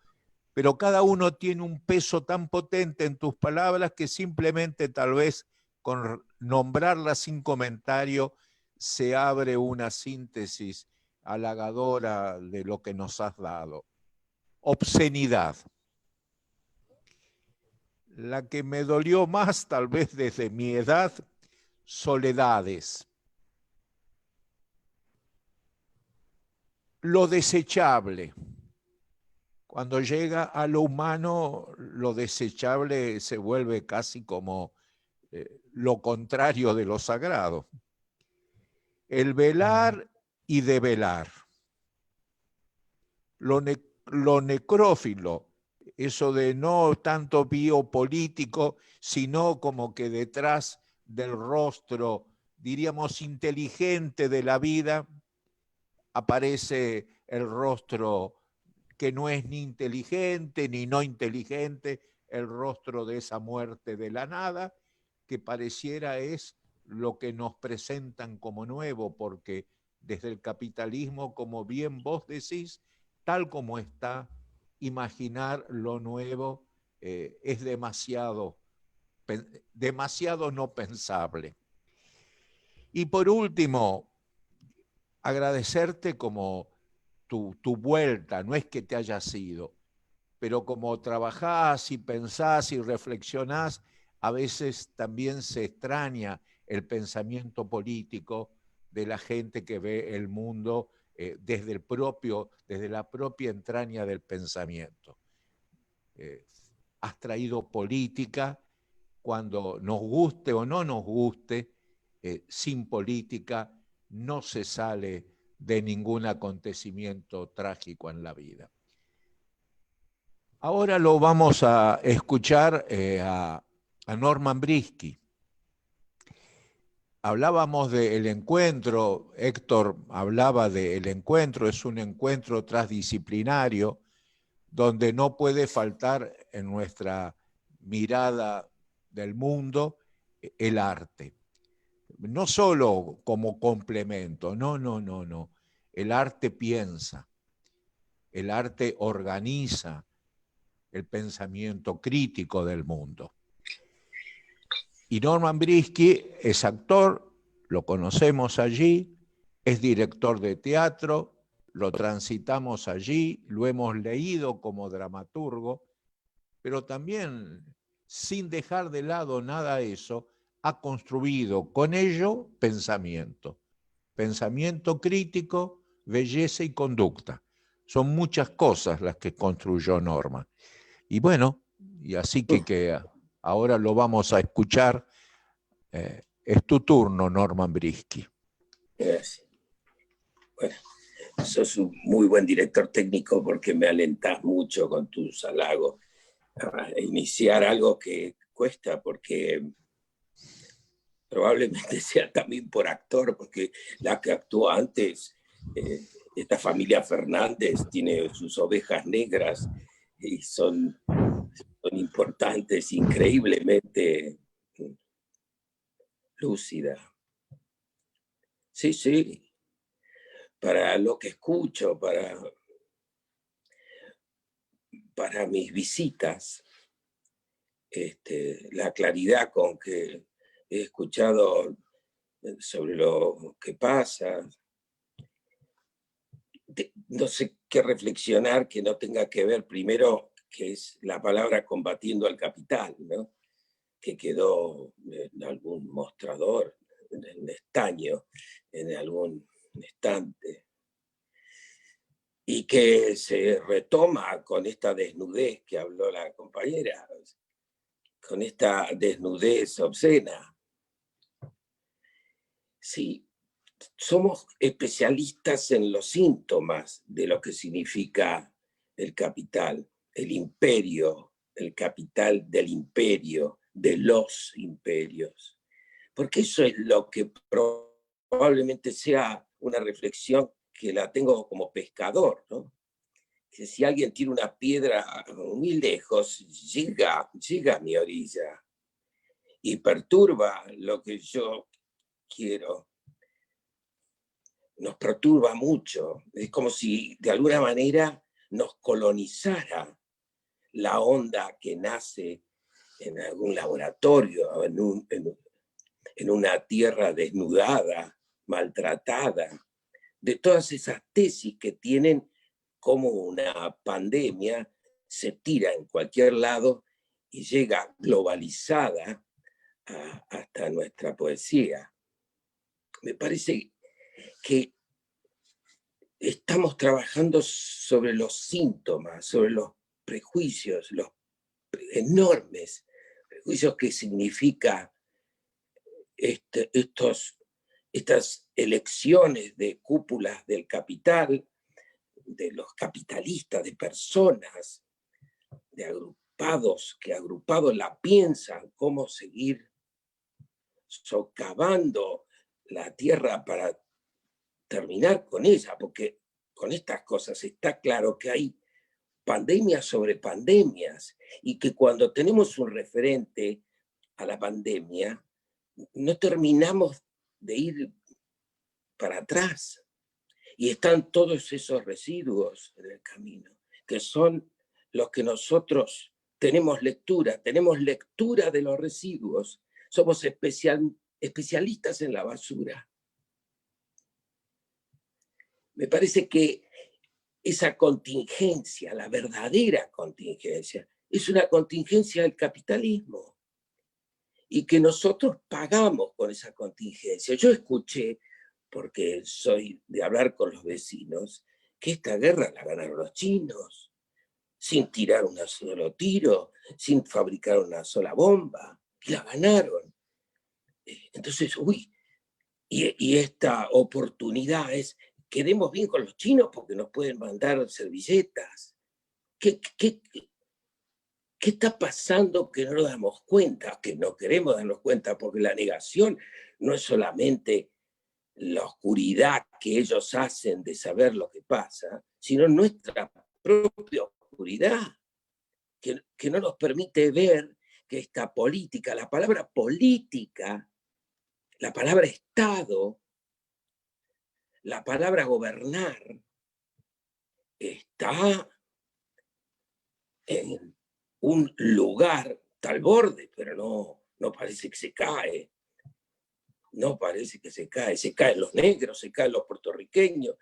Pero cada uno tiene un peso tan potente en tus palabras que simplemente tal vez con nombrarlas sin comentario se abre una síntesis halagadora de lo que nos has dado. Obscenidad. La que me dolió más, tal vez desde mi edad, soledades. Lo desechable. Cuando llega a lo humano, lo desechable se vuelve casi como lo contrario de lo sagrado. El velar y develar. Lo necrófilo, eso de no tanto biopolítico, sino como que detrás del rostro, diríamos, inteligente de la vida, aparece el rostro que no es ni inteligente ni no inteligente, el rostro de esa muerte de la nada, que pareciera es lo que nos presentan como nuevo, porque desde el capitalismo, como bien vos decís, tal como está, imaginar lo nuevo es demasiado no pensable. Y por último, agradecerte como tu vuelta, no es que te hayas ido, pero como trabajás y pensás y reflexionás, a veces también se extraña el pensamiento político de la gente que ve el mundo desde la propia entraña del pensamiento. Has traído política cuando nos guste o no nos guste, sin política no se sale de ningún acontecimiento trágico en la vida. Ahora lo vamos a escuchar a Norman Brisky. Hablábamos del encuentro, Héctor hablaba del encuentro, es un encuentro transdisciplinario donde no puede faltar en nuestra mirada del mundo el arte. No solo como complemento, no. El arte piensa, el arte organiza el pensamiento crítico del mundo. Y Norman Brisky es actor, lo conocemos allí, es director de teatro, lo transitamos allí, lo hemos leído como dramaturgo, pero también, sin dejar de lado nada de eso, ha construido con ello pensamiento crítico, belleza y conducta. Son muchas cosas las que construyó Norman. Y bueno, y así que ahora lo vamos a escuchar. Es tu turno, Norman Brisky. Gracias. Bueno, sos un muy buen director técnico porque me alentás mucho con tus halagos a iniciar algo que cuesta, porque probablemente sea también por actor, porque la que actuó antes, esta familia Fernández tiene sus ovejas negras y son importantes, increíblemente lúcida. Sí, para lo que escucho, para mis visitas, la claridad con que he escuchado sobre lo que pasa, no sé qué reflexionar que no tenga que ver primero, que es la palabra combatiendo al capital, ¿no? Que quedó en algún mostrador, en el estaño, en algún estante. y que se retoma con esta desnudez que habló la compañera, con esta desnudez obscena. Sí, somos especialistas en los síntomas de lo que significa el capital, el imperio, el capital del imperio, de los imperios. Porque eso es lo que probablemente sea una reflexión que la tengo como pescador, ¿no? Que si alguien tira una piedra muy lejos, llega a mi orilla y perturba lo que yo quiero. Nos perturba mucho. Es como si de alguna manera nos colonizara la onda que nace en algún laboratorio, en una tierra desnudada, maltratada, de todas esas tesis que tienen como una pandemia se tira en cualquier lado y llega globalizada hasta nuestra poesía. Me parece que estamos trabajando sobre los síntomas, sobre los prejuicios, los enormes prejuicios que significa estas elecciones de cúpulas del capital, de los capitalistas, de personas, de agrupados, que agrupados la piensan cómo seguir socavando la tierra para terminar con ella, porque con estas cosas está claro que hay pandemias sobre pandemias y que cuando tenemos un referente a la pandemia, no terminamos de ir para atrás. Y están todos esos residuos en el camino, que son los que nosotros tenemos lectura de los residuos, somos especialistas en la basura. Me parece que esa contingencia, la verdadera contingencia, es una contingencia del capitalismo y que nosotros pagamos con esa contingencia. Yo escuché, porque soy de hablar con los vecinos, que esta guerra la ganaron los chinos, sin tirar un solo tiro, sin fabricar una sola bomba, y la ganaron. Entonces, y esta oportunidad es, quedemos bien con los chinos porque nos pueden mandar servilletas. ¿Qué está pasando que no nos damos cuenta? Que no queremos darnos cuenta, porque la negación no es solamente la oscuridad que ellos hacen de saber lo que pasa, sino nuestra propia oscuridad, que no nos permite ver que esta política, la palabra política, la palabra Estado, la palabra gobernar, está en un lugar al borde, pero no parece que se cae. No parece que se caen los negros, se caen los puertorriqueños,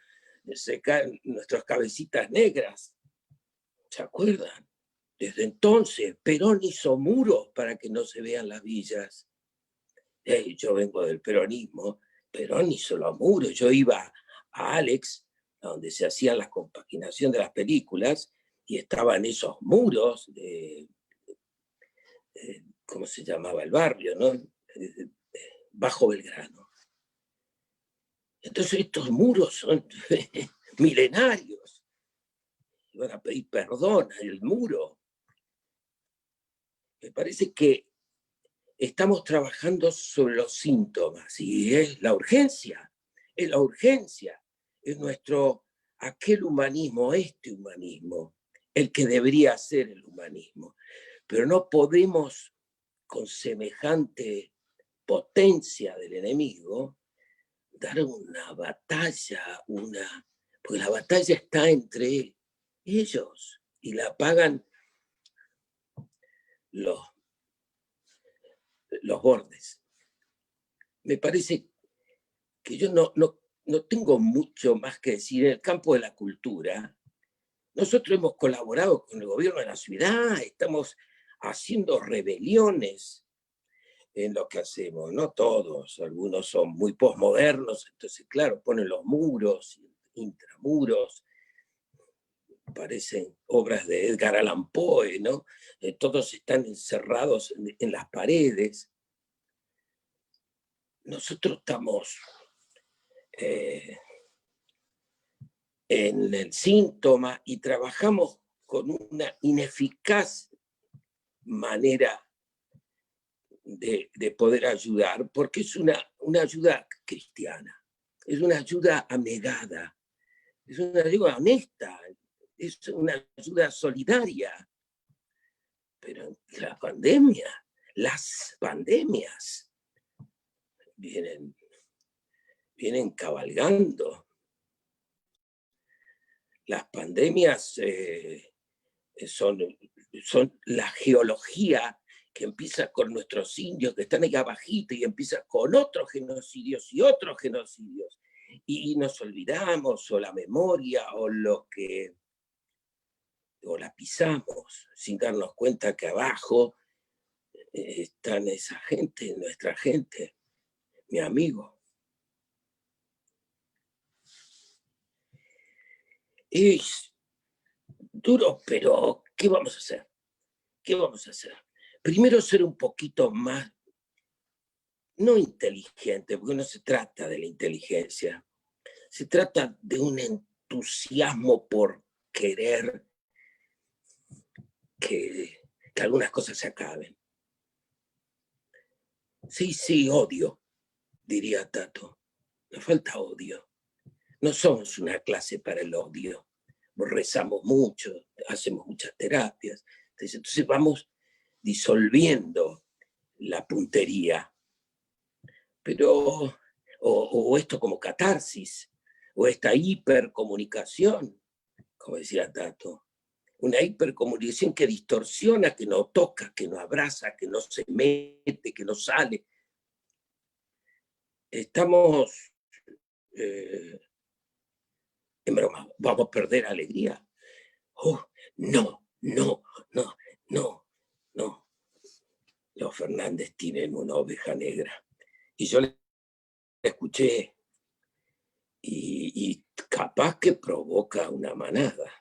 se caen nuestras cabecitas negras. ¿Se acuerdan? Desde entonces, Perón hizo muros para que no se vean las villas. Yo vengo del peronismo, Perón hizo los muros. Yo iba a Alex, donde se hacían las compaginación de las películas, y estaban esos muros ¿cómo se llamaba el barrio, no? Bajo Belgrano. Entonces estos muros son milenarios. Iban a pedir perdón al muro. Me parece que estamos trabajando sobre los síntomas y es la urgencia, es nuestro, aquel humanismo, este humanismo, el que debería ser el humanismo. Pero no podemos, con semejante potencia del enemigo, dar una batalla, porque la batalla está entre ellos y la pagan los bordes. Me parece que yo no tengo mucho más que decir. En el campo de la cultura, nosotros hemos colaborado con el gobierno de la ciudad, estamos haciendo rebeliones en lo que hacemos, no todos, algunos son muy posmodernos, entonces claro, ponen los muros, intramuros, aparecen obras de Edgar Allan Poe, ¿no? Todos están encerrados en las paredes. Nosotros estamos en el síntoma y trabajamos con una ineficaz manera de poder ayudar, porque es una ayuda cristiana, es una ayuda abnegada, es una ayuda honesta, es una ayuda solidaria. Pero las pandemias vienen cabalgando. Las pandemias son la geología que empieza con nuestros indios que están ahí abajito y empieza con otros genocidios y otros genocidios. Y nos olvidamos, o la memoria, o la pisamos, sin darnos cuenta que abajo están esa gente, nuestra gente, mi amigo. Es duro, pero ¿qué vamos a hacer? ¿Qué vamos a hacer? Primero ser un poquito más, no inteligente, porque no se trata de la inteligencia, se trata de un entusiasmo por querer que algunas cosas se acaben. Sí, odio, diría Tato. Nos falta odio. No somos una clase para el odio. Rezamos mucho, hacemos muchas terapias. Entonces vamos disolviendo la puntería. Pero, o esto como catarsis, o esta hipercomunicación, como decía Tato. Una hipercomunicación que distorsiona, que no toca, que no abraza, que no se mete, que no sale. Estamos en broma, vamos a perder alegría. Oh, no. Los Fernández tienen una oveja negra. Y yo le escuché, y capaz que provoca una manada.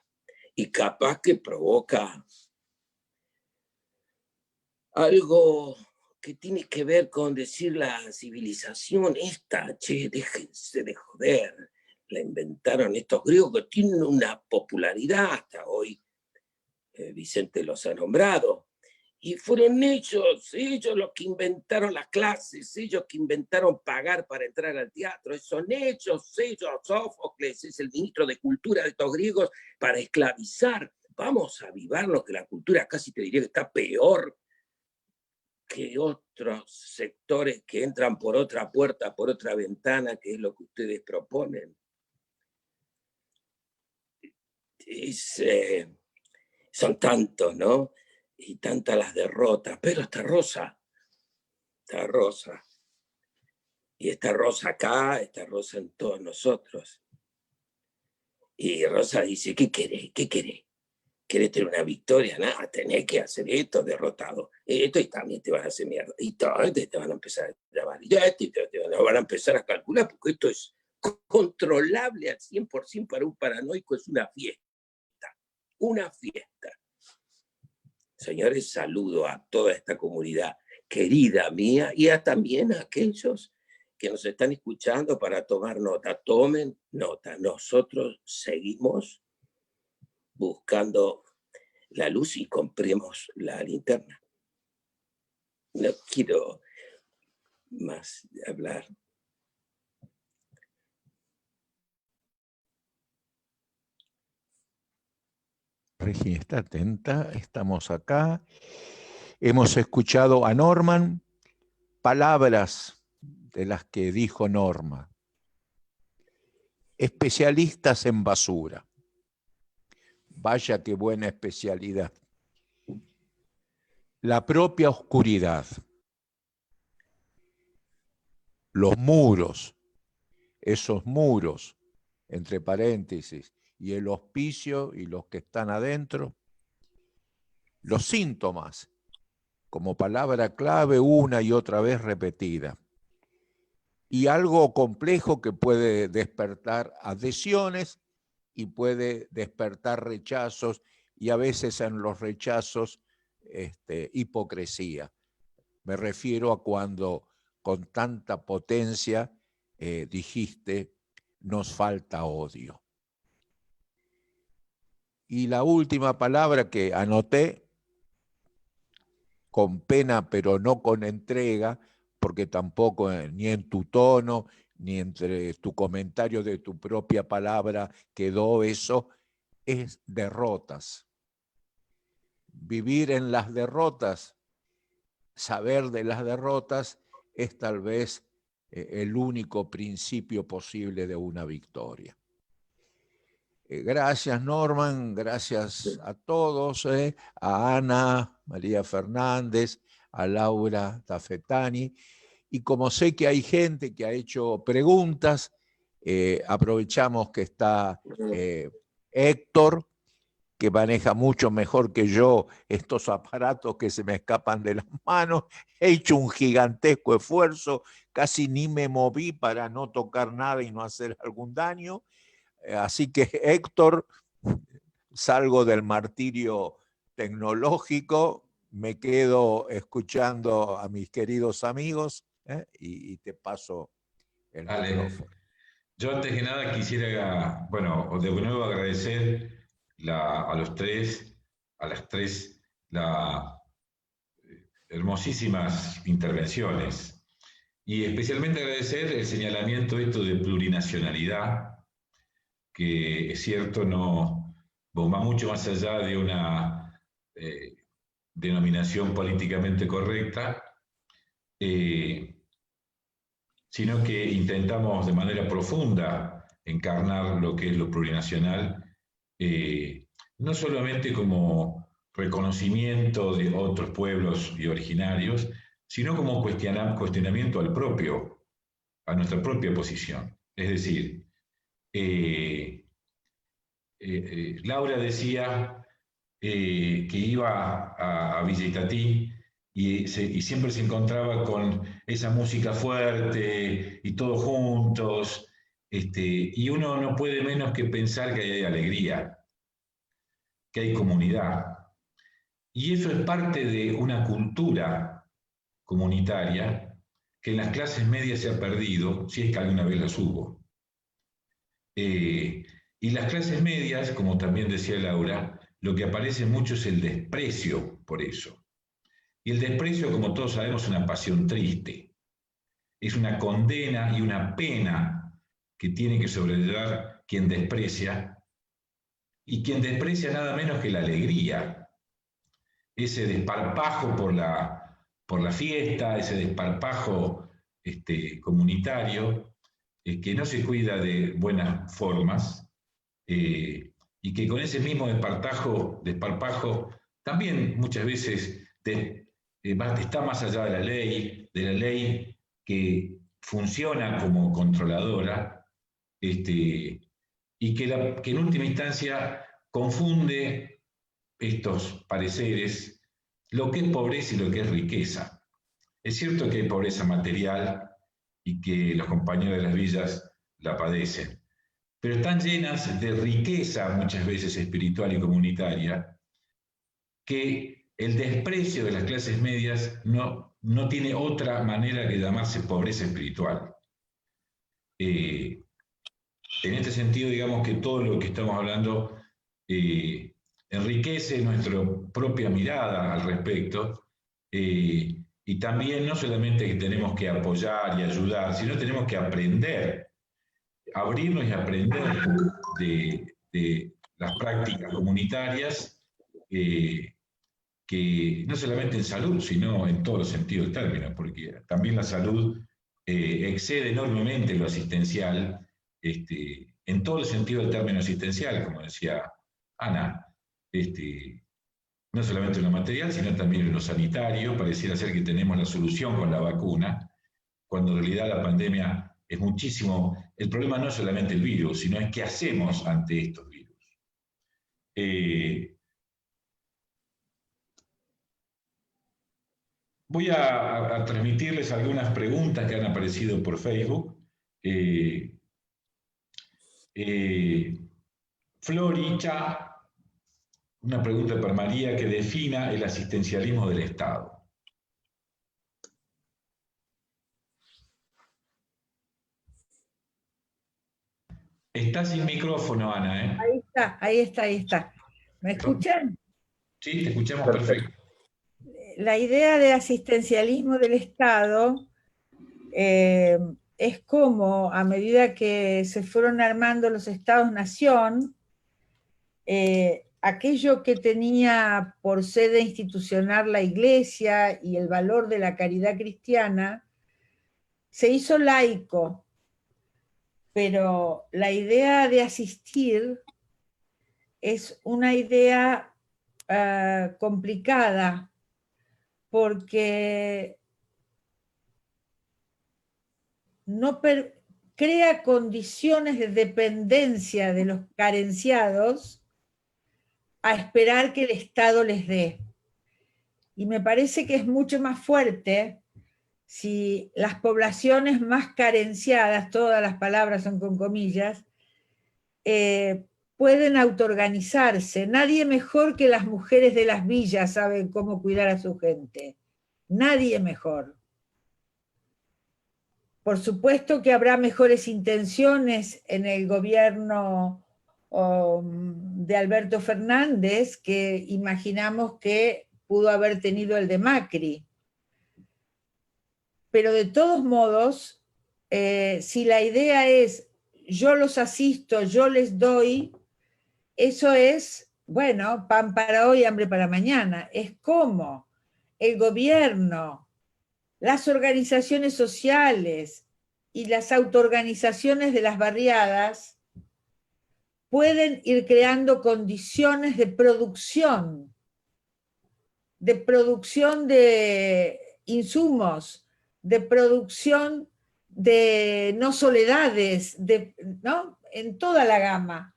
Y capaz que provoca algo que tiene que ver con decir la civilización esta, déjense de joder, la inventaron estos griegos que tienen una popularidad hasta hoy, Vicente los ha nombrado, y fueron ellos los que inventaron las clases, ellos que inventaron pagar para entrar al teatro, son ellos, Sófocles es el ministro de Cultura de estos griegos para esclavizar. Vamos a avivarnos, que la cultura casi te diría que está peor que otros sectores que entran por otra puerta, por otra ventana, que es lo que ustedes proponen. Son tantos, ¿no? Y tantas las derrotas, pero está Rosa. Y está Rosa acá, está Rosa en todos nosotros. Y Rosa dice, ¿qué querés? ¿Querés tener una victoria? Nada, tenés que hacer esto, derrotado. Esto y también te van a hacer mierda. Y todo, te van a empezar a llamar. Y te van a empezar a calcular, porque esto es controlable al 100% para un paranoico, es una fiesta. Una fiesta. Señores, saludo a toda esta comunidad querida mía y también a aquellos que nos están escuchando para tomar nota. Tomen nota. Nosotros seguimos buscando la luz y compremos la linterna. No quiero más hablar. Regina está atenta, estamos acá. Hemos escuchado a Norman, palabras de las que dijo Norma. Especialistas en basura. Vaya qué buena especialidad. La propia oscuridad. Los muros, esos muros, entre paréntesis, y el hospicio y los que están adentro. Los síntomas, como palabra clave una y otra vez repetida. Y algo complejo que puede despertar adhesiones y puede despertar rechazos, y a veces en los rechazos hipocresía. Me refiero a cuando con tanta potencia dijiste, nos falta odio. Y la última palabra que anoté, con pena pero no con entrega, porque tampoco ni en tu tono, ni entre tu comentario de tu propia palabra quedó eso, es derrotas. Vivir en las derrotas, saber de las derrotas, es tal vez el único principio posible de una victoria. Gracias, Norman, gracias a todos, a Ana María Fernández, a Laura Tafetani, y como sé que hay gente que ha hecho preguntas, aprovechamos que está Héctor, que maneja mucho mejor que yo estos aparatos que se me escapan de las manos. He hecho un gigantesco esfuerzo, casi ni me moví para no tocar nada y no hacer algún daño. Así que, Héctor, salgo del martirio tecnológico, me quedo escuchando a mis queridos amigos y te paso el micrófono. Yo antes que nada quisiera, bueno, de nuevo agradecer a los tres, a las tres, hermosísimas intervenciones. Y especialmente agradecer el señalamiento esto de plurinacionalidad, que es cierto, no va mucho más allá de una denominación políticamente correcta, sino que intentamos de manera profunda encarnar lo que es lo plurinacional, no solamente como reconocimiento de otros pueblos y originarios, sino como cuestionamiento a nuestra propia posición. Es decir, Laura decía que iba a Villa Itatí y siempre se encontraba con esa música fuerte y todos juntos, y uno no puede menos que pensar que hay alegría, que hay comunidad. Y eso es parte de una cultura comunitaria que en las clases medias se ha perdido, si es que alguna vez las hubo. Y las clases medias, como también decía Laura, lo que aparece mucho es el desprecio por eso. Y el desprecio, como todos sabemos, es una pasión triste. Es una condena y una pena que tiene que sobrellevar quien desprecia, y quien desprecia nada menos que la alegría. Ese desparpajo por la fiesta, ese desparpajo comunitario, que no se cuida de buenas formas, y que con ese mismo desparpajo también muchas veces está más allá de la ley que funciona como controladora, y que en última instancia confunde estos pareceres, lo que es pobreza y lo que es riqueza. Es cierto que hay pobreza material y que los compañeros de las villas la padecen, pero están llenas de riqueza muchas veces espiritual y comunitaria, que el desprecio de las clases medias no tiene otra manera que llamarse pobreza espiritual. En este sentido, digamos que todo lo que estamos hablando enriquece nuestra propia mirada al respecto, y también no solamente que tenemos que apoyar y ayudar, sino tenemos que aprender, abrirnos y aprender de las prácticas comunitarias, que no solamente en salud, sino en todos los sentidos del término, porque también la salud excede enormemente lo asistencial, en todo el sentido del término asistencial, como decía Ana, no solamente en lo material, sino también en lo sanitario. Pareciera ser que tenemos la solución con la vacuna, cuando en realidad la pandemia es muchísimo. El problema no es solamente el virus, sino es qué hacemos ante estos virus. Voy a transmitirles algunas preguntas que han aparecido por Facebook. Floricha, una pregunta para María que defina el asistencialismo del Estado. Está sin micrófono, Ana, ¿eh? Ahí está, ahí está, ahí está. ¿Me escuchan? Sí, te escuchamos perfecto. La idea de asistencialismo del Estado es como, a medida que se fueron armando los Estados-nación, aquello que tenía por sede institucional la Iglesia y el valor de la caridad cristiana, se hizo laico, pero la idea de asistir es una idea complicada, porque no crea condiciones de dependencia de los carenciados a esperar que el Estado les dé. Y me parece que es mucho más fuerte si las poblaciones más carenciadas, todas las palabras son con comillas, pueden autoorganizarse. Nadie mejor que las mujeres de las villas saben cómo cuidar a su gente. Nadie mejor. Por supuesto que habrá mejores intenciones en el gobierno de Alberto Fernández que imaginamos que pudo haber tenido el de Macri. Pero de todos modos, si la idea es yo los asisto, yo les doy, eso es, bueno, pan para hoy, hambre para mañana. Es como el gobierno, las organizaciones sociales y las autoorganizaciones de las barriadas pueden ir creando condiciones de producción de insumos, de producción de no soledades, ¿no? En toda la gama.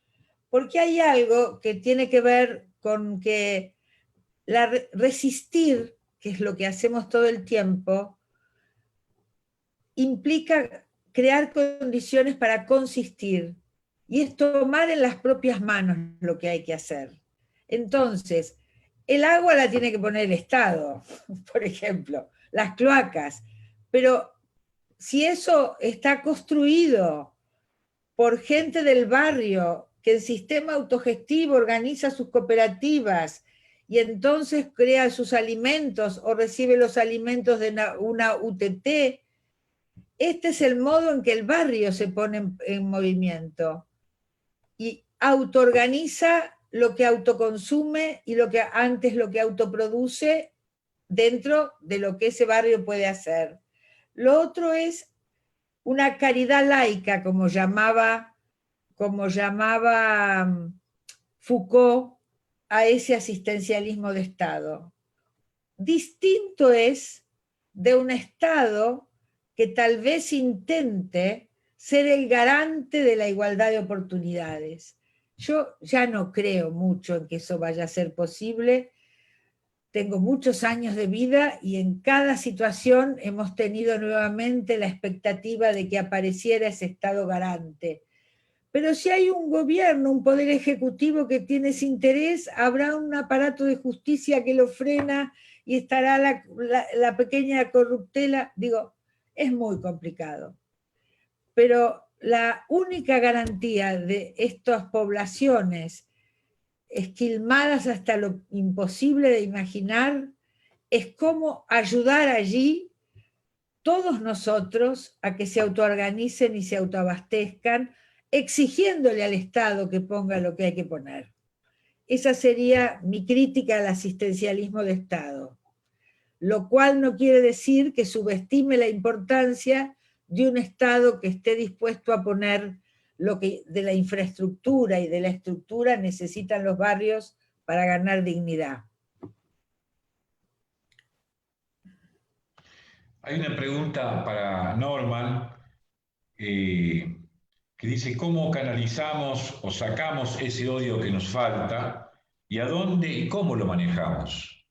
Porque hay algo que tiene que ver con que resistir, que es lo que hacemos todo el tiempo, implica crear condiciones para consistir, y es tomar en las propias manos lo que hay que hacer. Entonces, el agua la tiene que poner el Estado, por ejemplo, las cloacas, pero si eso está construido por gente del barrio, que el sistema autogestivo organiza sus cooperativas y entonces crea sus alimentos o recibe los alimentos de una UTT, este es el modo en que el barrio se pone en movimiento y autoorganiza lo que autoconsume y lo que autoproduce dentro de lo que ese barrio puede hacer. Lo otro es una caridad laica, como llamaba Foucault a ese asistencialismo de Estado. Distinto es de un Estado que tal vez intente ser el garante de la igualdad de oportunidades. Yo ya no creo mucho en que eso vaya a ser posible. Tengo muchos años de vida y en cada situación hemos tenido nuevamente la expectativa de que apareciera ese Estado garante. Pero si hay un gobierno, un poder ejecutivo que tiene ese interés, habrá un aparato de justicia que lo frena y estará la pequeña corruptela. Digo, es muy complicado. Pero la única garantía de estas poblaciones esquilmadas hasta lo imposible de imaginar es cómo ayudar allí todos nosotros a que se autoorganicen y se autoabastezcan, exigiéndole al Estado que ponga lo que hay que poner. Esa sería mi crítica al asistencialismo de Estado, lo cual no quiere decir que subestime la importancia de un Estado que esté dispuesto a poner lo que de la infraestructura y de la estructura necesitan los barrios para ganar dignidad. Hay una pregunta para Norman que dice: ¿cómo canalizamos o sacamos ese odio que nos falta y a dónde y cómo lo manejamos?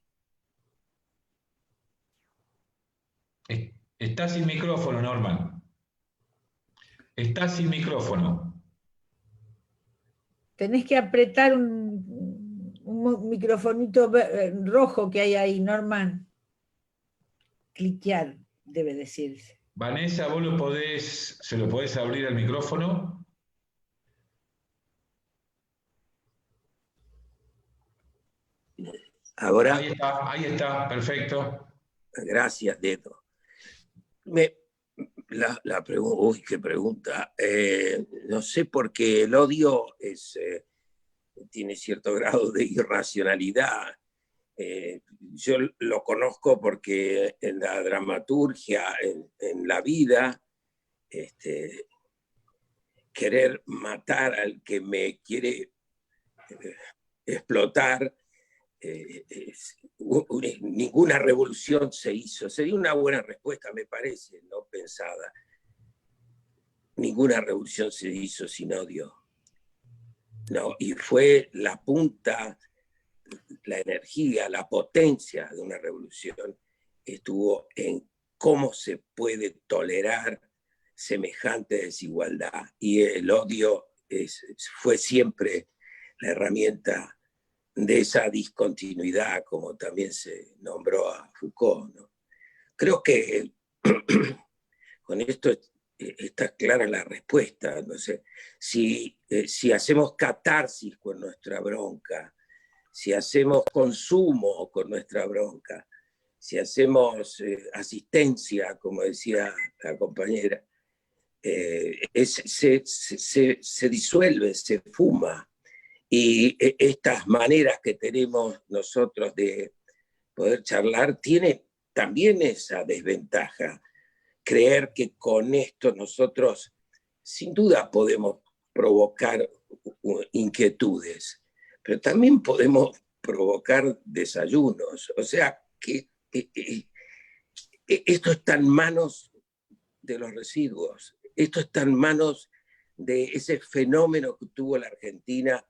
Está sin micrófono, Norman. Está sin micrófono. Tenés que apretar un microfonito rojo que hay ahí, Norman. Cliquear, debe decirse. Vanessa, vos se lo podés abrir al micrófono. Ahora. Ahí está, perfecto. Gracias, Dedo. La pregunta, uy, qué pregunta. No sé por qué el odio tiene cierto grado de irracionalidad. Yo lo conozco porque en la dramaturgia, en la vida, querer matar al que me quiere explotar, ninguna revolución se hizo. Sería una buena respuesta, me parece, no pensada. Ninguna revolución se hizo sin odio. No, y fue la punta, la energía, la potencia de una revolución estuvo en cómo se puede tolerar semejante desigualdad. Y el odio fue siempre la herramienta de esa discontinuidad, como también se nombró a Foucault, ¿no? Creo que con esto está clara la respuesta. No sé, si hacemos catarsis con nuestra bronca, si hacemos consumo con nuestra bronca, si hacemos asistencia, como decía la compañera, se disuelve, se fuma. Y estas maneras que tenemos nosotros de poder charlar tienen también esa desventaja. Creer que con esto nosotros sin duda podemos provocar inquietudes, pero también podemos provocar desayunos. O sea, que esto está en manos de los residuos, esto está en manos de ese fenómeno que tuvo la Argentina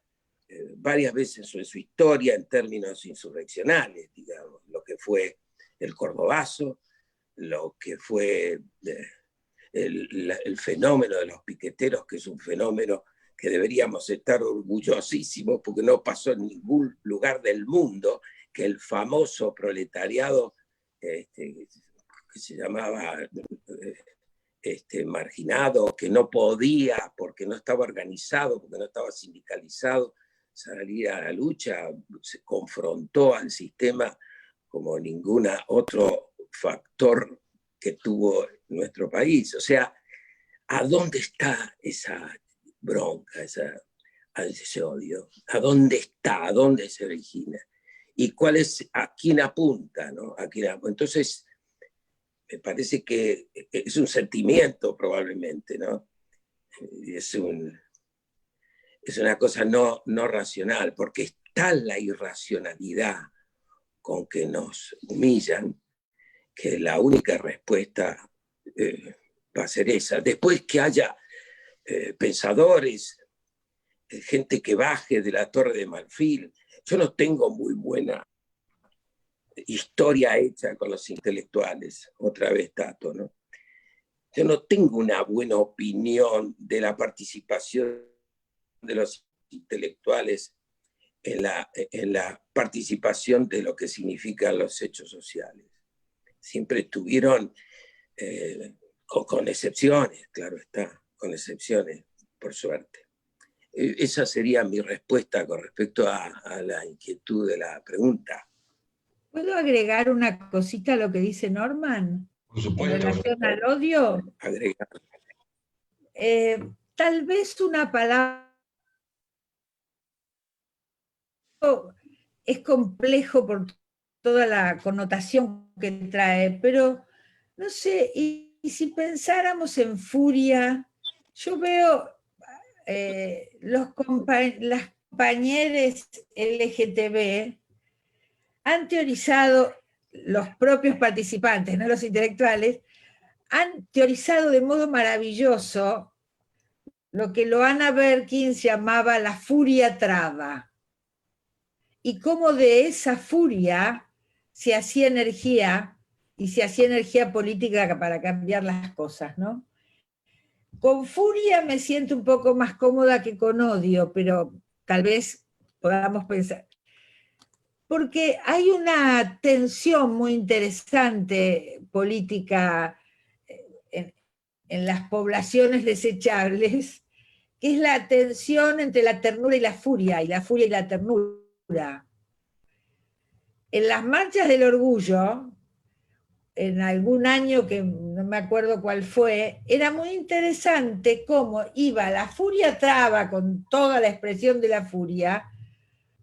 varias veces en su historia en términos insurreccionales, digamos, lo que fue el Cordobazo, lo que fue el fenómeno de los piqueteros, que es un fenómeno que deberíamos estar orgullosísimos porque no pasó en ningún lugar del mundo, que el famoso proletariado que se llamaba marginado, que no podía porque no estaba organizado, porque no estaba sindicalizado, salir a la lucha, se confrontó al sistema como ningún otro factor que tuvo nuestro país. O sea, ¿a dónde está esa bronca, ese odio? ¿A dónde está? ¿A dónde se origina? ¿Y cuál es, a quién apunta, ¿no? Entonces, me parece que es un sentimiento probablemente, ¿no? Es una cosa no racional, porque está la irracionalidad con que nos humillan, que la única respuesta va a ser esa. Después que haya pensadores, gente que baje de la Torre de Marfil. Yo no tengo muy buena historia hecha con los intelectuales, otra vez Tato, ¿no? Yo no tengo una buena opinión de la participación de los intelectuales en la participación de lo que significan los hechos sociales. Siempre estuvieron, con excepciones, claro está, con excepciones, por suerte. Esa sería mi respuesta con respecto a la inquietud de la pregunta. ¿Puedo agregar una cosita a lo que dice Norman? Por supuesto. En relación al odio. Agregar. Tal vez una palabra es complejo por toda la connotación que trae, pero no sé, y si pensáramos en furia, yo veo las compañeras LGTB han teorizado, los propios participantes, no los intelectuales, han teorizado de modo maravilloso lo que Loana Berkins llamaba la furia traba, y cómo de esa furia se hacía energía, y se hacía energía política para cambiar las cosas, ¿no? Con furia me siento un poco más cómoda que con odio, pero tal vez podamos pensar. Porque hay una tensión muy interesante política en las poblaciones desechables, que es la tensión entre la ternura y la furia y la ternura. En las marchas del orgullo, en algún año que no me acuerdo cuál fue, era muy interesante cómo iba la furia traba con toda la expresión de la furia,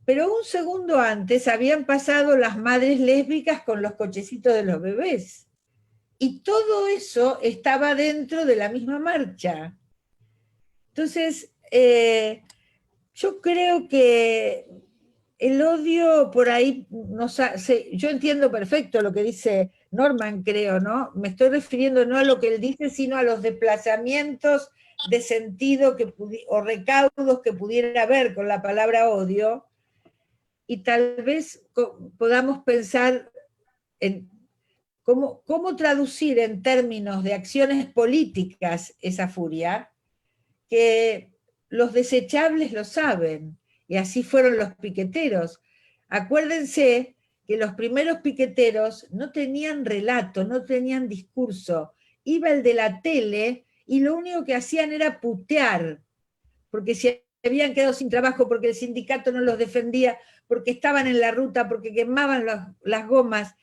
pero un segundo antes habían pasado las madres lésbicas con los cochecitos de los bebés. Y todo eso estaba dentro de la misma marcha. Entonces, yo creo que el odio por ahí, yo entiendo perfecto lo que dice Norman, creo, ¿no? Me estoy refiriendo no a lo que él dice, sino a los desplazamientos de sentido o recaudos que pudiera haber con la palabra odio, y tal vez podamos pensar en cómo traducir en términos de acciones políticas esa furia, que los desechables lo saben, y así fueron los piqueteros. Acuérdense que los primeros piqueteros no tenían relato, no tenían discurso. Iba el de la tele y lo único que hacían era putear, porque se habían quedado sin trabajo, porque el sindicato no los defendía, porque estaban en la ruta, porque quemaban las gomas.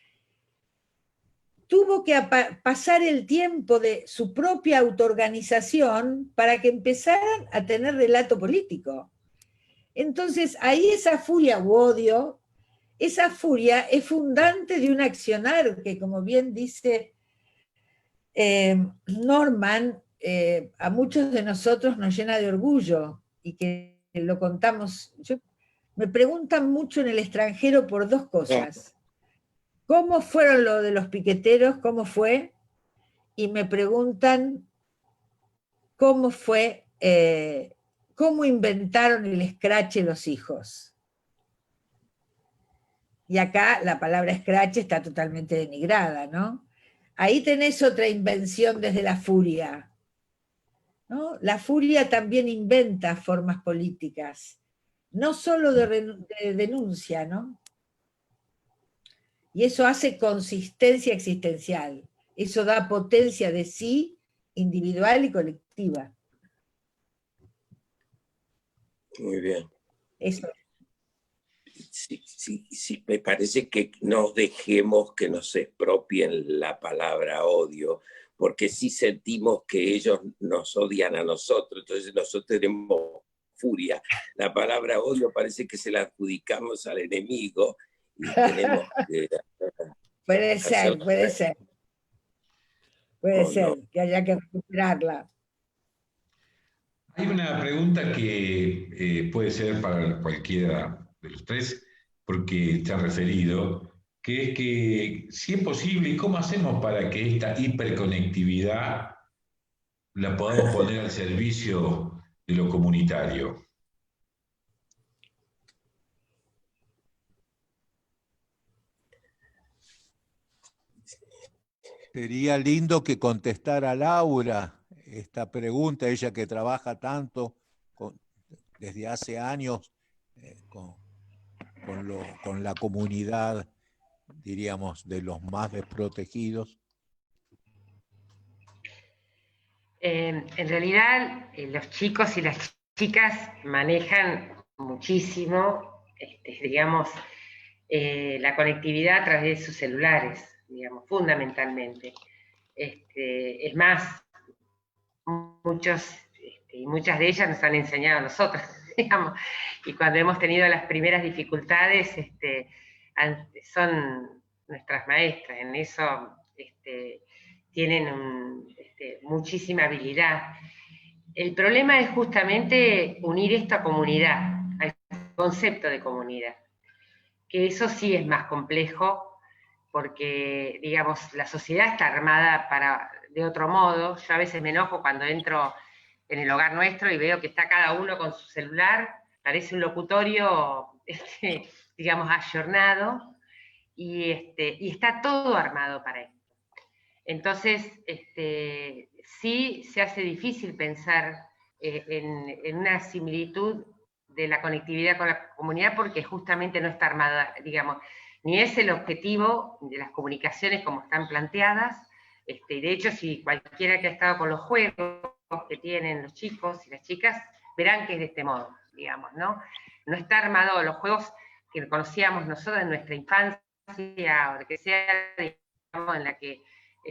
Tuvo que pasar el tiempo de su propia autoorganización para que empezaran a tener relato político. Entonces, ahí esa furia u odio, esa furia es fundante de un accionar que, como bien dice Norman, a muchos de nosotros nos llena de orgullo y que lo contamos. Me preguntan mucho en el extranjero por dos cosas. ¿Cómo fueron lo de los piqueteros? ¿Cómo fue? Y me preguntan cómo fue, cómo inventaron el scratch los hijos. Y acá la palabra scratch está totalmente denigrada, ¿no? Ahí tenés otra invención desde la furia, ¿no? La furia también inventa formas políticas, no solo de denuncia, ¿no? Y eso hace consistencia existencial, eso da potencia de sí, individual y colectiva. Muy bien. Eso. Sí, me parece que no dejemos que nos expropien la palabra odio, porque sí sentimos que ellos nos odian a nosotros, entonces nosotros tenemos furia. La palabra odio parece que se la adjudicamos al enemigo y tenemos que... Puede ser, puede ser. Puede ser, que haya que recuperarla. Hay una pregunta que puede ser para cualquiera de los tres, porque está referido, que es que si es posible, ¿y cómo hacemos para que esta hiperconectividad la podamos poner al servicio de lo comunitario? Sería lindo que contestara Laura esta pregunta, ella que trabaja tanto desde hace años con la comunidad, diríamos, de los más desprotegidos. En realidad, los chicos y las chicas manejan muchísimo, digamos, la conectividad a través de sus celulares, digamos, fundamentalmente. Es más, muchos y muchas de ellas nos han enseñado a nosotros, digamos, y cuando hemos tenido las primeras dificultades, son nuestras maestras, en eso tienen muchísima habilidad. El problema es justamente unir esto a comunidad, al concepto de comunidad, que eso sí es más complejo, porque, digamos, la sociedad está armada de otro modo. Yo a veces me enojo cuando entro en el hogar nuestro y veo que está cada uno con su celular, parece un locutorio, digamos, ayornado, y está todo armado para esto. Entonces, sí se hace difícil pensar en una similitud de la conectividad con la comunidad porque justamente no está armada, digamos, ni es el objetivo de las comunicaciones como están planteadas. De hecho, si cualquiera que ha estado con los juegos que tienen los chicos y las chicas, verán que es de este modo, digamos, ¿no? No está armado los juegos que conocíamos nosotros en nuestra infancia, o de que sea, digamos, en la que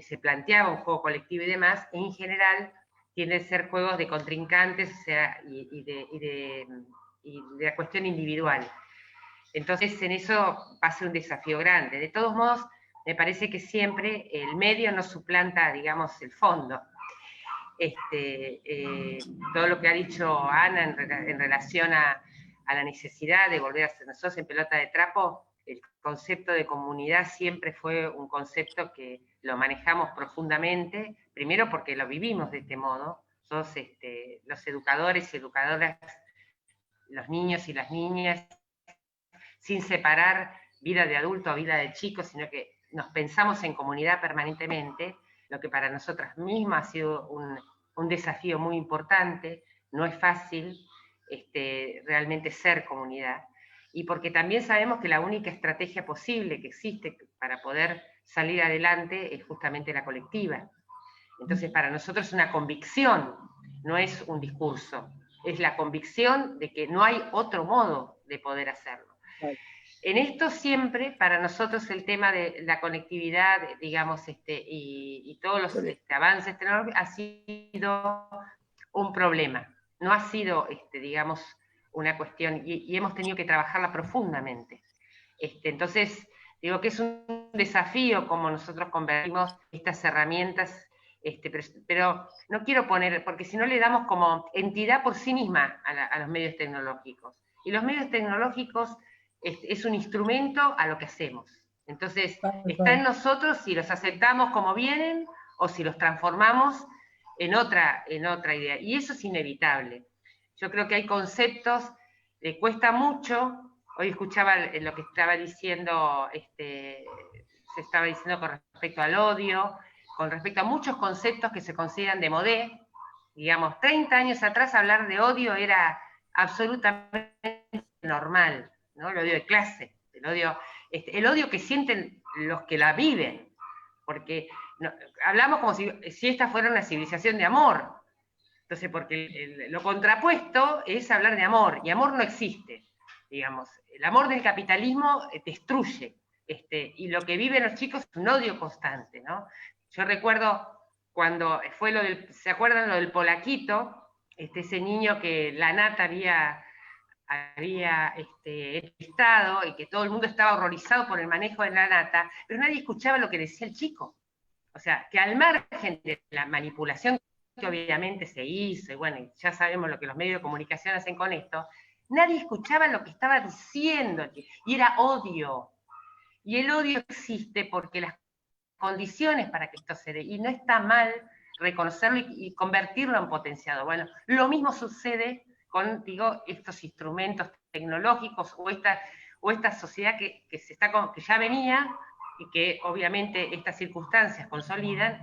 se planteaba un juego colectivo y demás, en general tienden a ser juegos de contrincantes, o sea, y de la cuestión individual. Entonces, en eso va a ser un desafío grande. De todos modos, me parece que siempre el medio no suplanta, digamos, el fondo. Todo lo que ha dicho Ana en relación a la necesidad de volver a ser nosotros en pelota de trapo, el concepto de comunidad siempre fue un concepto que lo manejamos profundamente, primero porque lo vivimos de este modo, todos los educadores y educadoras, los niños y las niñas, sin separar vida de adulto a vida de chico, sino que nos pensamos en comunidad permanentemente, lo que para nosotras mismas ha sido un desafío muy importante. No es fácil realmente ser comunidad, y porque también sabemos que la única estrategia posible que existe para poder salir adelante es justamente la colectiva. Entonces, para nosotros es una convicción, no es un discurso, es la convicción de que no hay otro modo de poder hacerlo. En esto siempre, para nosotros, el tema de la conectividad, digamos, y todos los avances tecnológicos ha sido un problema. No ha sido, digamos, una cuestión, y hemos tenido que trabajarla profundamente. Entonces, digo que es un desafío como nosotros convertimos estas herramientas, pero no quiero poner, porque si no le damos como entidad por sí misma a los medios tecnológicos. Y los medios tecnológicos es un instrumento a lo que hacemos. Entonces, está en nosotros si los aceptamos como vienen o si los transformamos en otra idea. Y eso es inevitable. Yo creo que hay conceptos, cuesta mucho. Hoy escuchaba lo que estaba diciendo, se estaba diciendo con respecto al odio, con respecto a muchos conceptos que se consideran de modé. Digamos, 30 años atrás hablar de odio era absolutamente normal, ¿no? El odio de clase, el odio que sienten los que la viven, porque hablamos como si esta fuera una civilización de amor. Entonces, porque lo contrapuesto es hablar de amor, y amor no existe, digamos. El amor del capitalismo destruye, y lo que viven los chicos es un odio constante, ¿no? Yo recuerdo cuando fue ¿se acuerdan lo del Polaquito? Ese niño que la nata había estado, y que todo el mundo estaba horrorizado por el manejo de la nata, pero nadie escuchaba lo que decía el chico. O sea, que al margen de la manipulación que obviamente se hizo, y bueno, ya sabemos lo que los medios de comunicación hacen con esto, nadie escuchaba lo que estaba diciendo, y era odio. Y el odio existe porque las condiciones para que esto se dé, y no está mal reconocerlo y convertirlo en potenciado. Bueno, lo mismo sucede con, digo, estos instrumentos tecnológicos o esta sociedad que ya venía, y que obviamente estas circunstancias consolidan,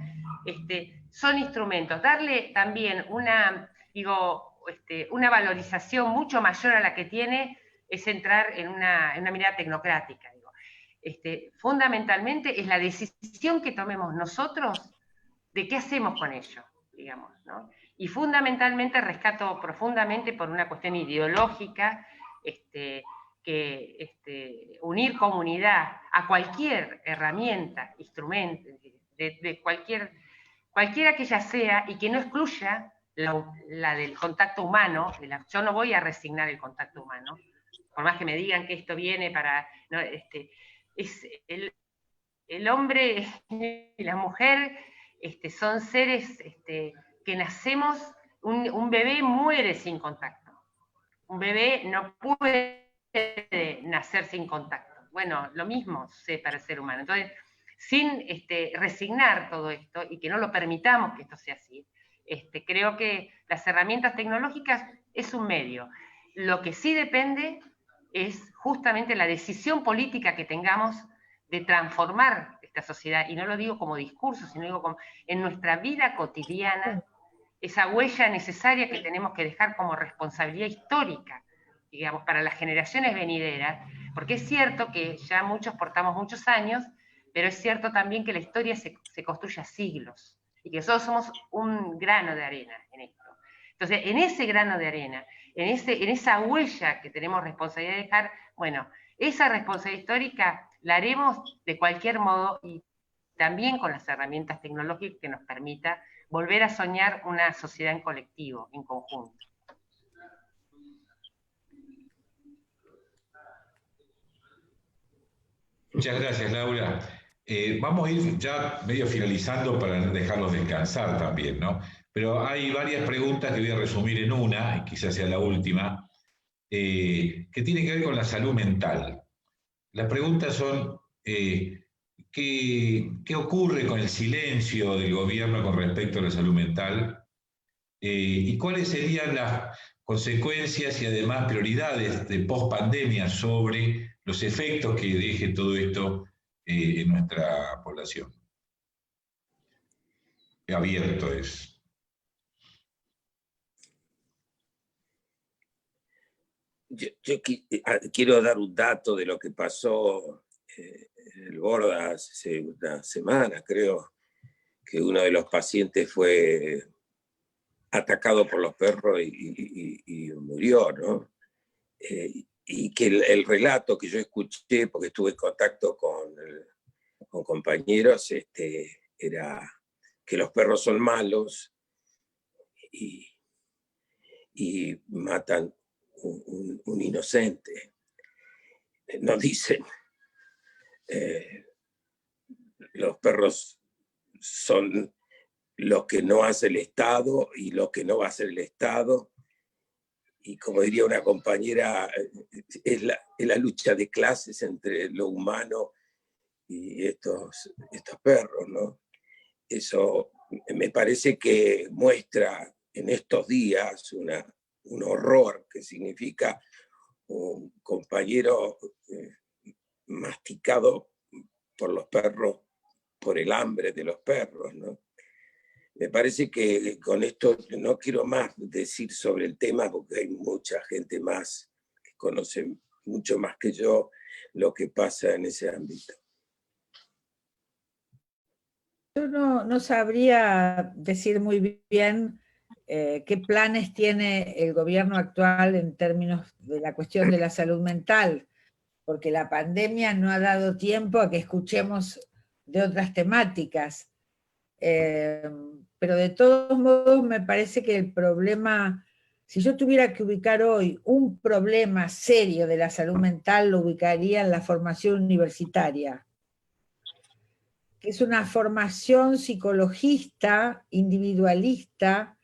son instrumentos. Darle también una valorización mucho mayor a la que tiene es entrar en una mirada tecnocrática. Fundamentalmente es la decisión que tomemos nosotros de qué hacemos con ello, digamos, ¿no? Y fundamentalmente rescato profundamente por una cuestión ideológica, que unir comunidad a cualquier herramienta, instrumento, de cualquiera que ella sea, y que no excluya la del contacto humano. Yo no voy a resignar el contacto humano, por más que me digan que esto viene para... ¿no? Es el hombre y la mujer son seres que nacemos, un bebé muere sin contacto. Un bebé no puede nacer sin contacto. Bueno, lo mismo sucede para el ser humano. Entonces, sin resignar todo esto, y que no lo permitamos que esto sea así, creo que las herramientas tecnológicas es un medio. Lo que sí depende es justamente la decisión política que tengamos de transformar esta sociedad, y no lo digo como discurso, sino digo como en nuestra vida cotidiana, esa huella necesaria que tenemos que dejar como responsabilidad histórica digamos, para las generaciones venideras, porque es cierto que ya muchos portamos muchos años, pero es cierto también que la historia se construye a siglos, y que nosotros somos un grano de arena en esto. Entonces, en ese grano de arena, en esa huella que tenemos responsabilidad de dejar, bueno, esa responsabilidad histórica la haremos de cualquier modo y también con las herramientas tecnológicas que nos permita volver a soñar una sociedad en colectivo, en conjunto. Muchas gracias, Laura. Vamos a ir ya medio finalizando para no dejarlos descansar también, ¿no? Pero hay varias preguntas que voy a resumir en una, y quizás sea la última, que tiene que ver con la salud mental. Las preguntas son, ¿qué ocurre con el silencio del gobierno con respecto a la salud mental? ¿Y cuáles serían las consecuencias y además prioridades de post-pandemia sobre los efectos que deje todo esto en nuestra población? Abierto es. Yo quiero dar un dato de lo que pasó en el Borda hace una semana, creo, que uno de los pacientes fue atacado por los perros y murió, ¿no? Y que el relato que yo escuché, porque estuve en contacto con compañeros, era que los perros son malos y matan un inocente. Nos dicen, los perros son lo que no hace el Estado y lo que no va a hacer el Estado. Y como diría una compañera, es la lucha de clases entre lo humano y estos perros, ¿no? Eso me parece que muestra en estos días un horror que significa un compañero masticado por los perros, por el hambre de los perros, ¿no? Me parece que con esto no quiero más decir sobre el tema porque hay mucha gente más que conoce mucho más que yo lo que pasa en ese ámbito. Yo no sabría decir muy bien qué planes tiene el gobierno actual en términos de la cuestión de la salud mental, porque la pandemia no ha dado tiempo a que escuchemos de otras temáticas. Pero de todos modos me parece que el problema, si yo tuviera que ubicar hoy un problema serio de la salud mental, lo ubicaría en la formación universitaria, que es una formación psicologista, individualista.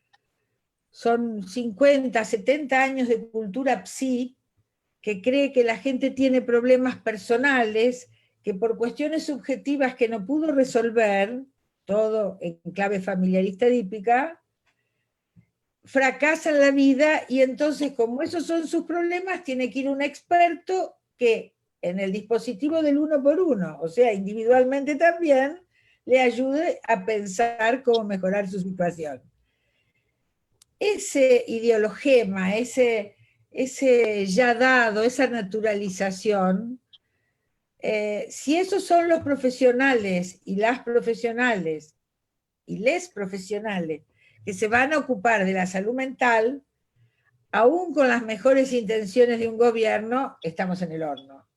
Son 50, 70 años de cultura psi, que cree que la gente tiene problemas personales, que por cuestiones subjetivas que no pudo resolver, todo en clave familiarista típica, fracasa en la vida y entonces, como esos son sus problemas, tiene que ir un experto que en el dispositivo del uno por uno, o sea, individualmente también, le ayude a pensar cómo mejorar su situación. Ese ideologema, ese ya dado, esa naturalización, si esos son los profesionales y las profesionales y les profesionales que se van a ocupar de la salud mental, aún con las mejores intenciones de un gobierno, estamos en el horno.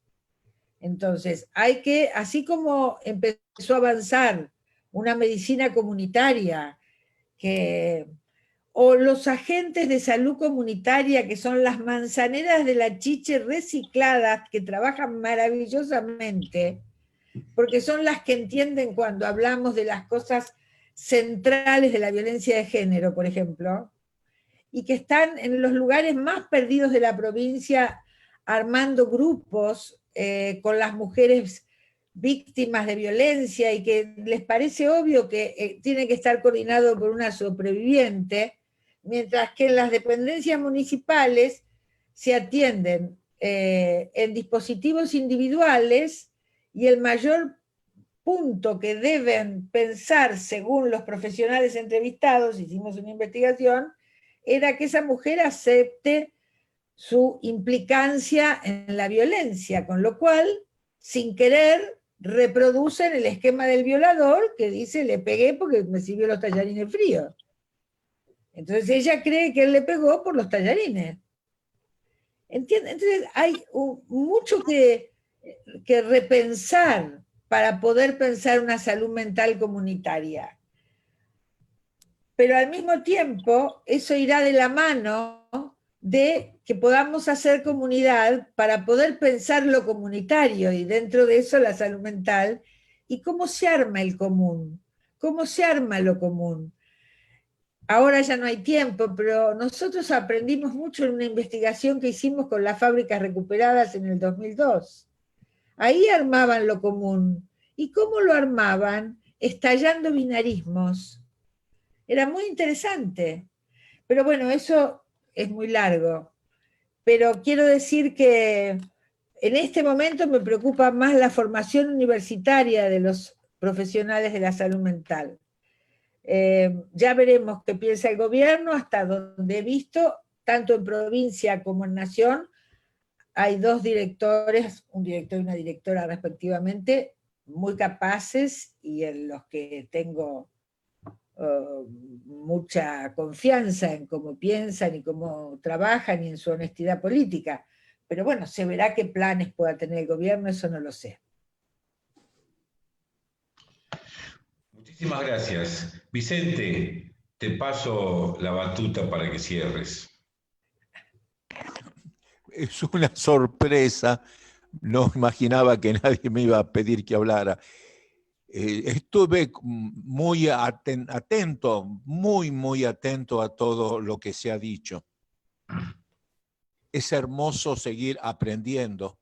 Entonces, hay que, así como empezó a avanzar una medicina comunitaria, o los agentes de salud comunitaria, que son las manzaneras de la chiche recicladas, que trabajan maravillosamente, porque son las que entienden cuando hablamos de las cosas centrales de la violencia de género, por ejemplo, y que están en los lugares más perdidos de la provincia armando grupos con las mujeres víctimas de violencia y que les parece obvio que tiene que estar coordinado por una sobreviviente, mientras que en las dependencias municipales se atienden en dispositivos individuales y el mayor punto que deben pensar, según los profesionales entrevistados, hicimos una investigación, era que esa mujer acepte su implicancia en la violencia, con lo cual, sin querer, reproducen el esquema del violador que dice, le pegué porque me sirvió los tallarines fríos. Entonces ella cree que él le pegó por los tallarines. ¿Entiendes? Entonces hay mucho que repensar para poder pensar una salud mental comunitaria. Pero al mismo tiempo, eso irá de la mano de que podamos hacer comunidad para poder pensar lo comunitario y dentro de eso la salud mental y cómo se arma el común, cómo se arma lo común. Ahora ya no hay tiempo, pero nosotros aprendimos mucho en una investigación que hicimos con las fábricas recuperadas en el 2002. Ahí armaban lo común. ¿Y cómo lo armaban? Estallando binarismos. Era muy interesante. Pero bueno, eso es muy largo. Pero quiero decir que en este momento me preocupa más la formación universitaria de los profesionales de la salud mental. Ya veremos qué piensa el gobierno, hasta donde he visto, tanto en provincia como en nación, hay dos directores, un director y una directora respectivamente, muy capaces y en los que tengo mucha confianza en cómo piensan y cómo trabajan y en su honestidad política. Pero bueno, se verá qué planes pueda tener el gobierno, eso no lo sé. Muchísimas gracias. Vicente, te paso la batuta para que cierres. Es una sorpresa, no imaginaba que nadie me iba a pedir que hablara. Estuve muy atento, muy atento a todo lo que se ha dicho. Es hermoso seguir aprendiendo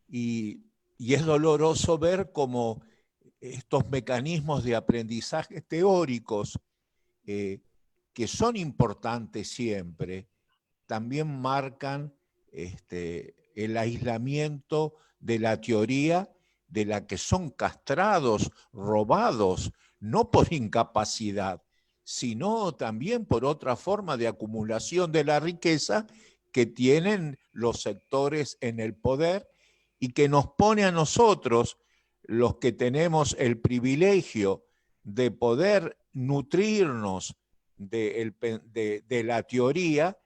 y es doloroso ver cómo estos mecanismos de aprendizaje teóricos, que son importantes siempre, también marcan el aislamiento de la teoría, de la que son castrados, robados, no por incapacidad, sino también por otra forma de acumulación de la riqueza que tienen los sectores en el poder y que nos pone a nosotros, los que tenemos el privilegio de poder nutrirnos de la teoría,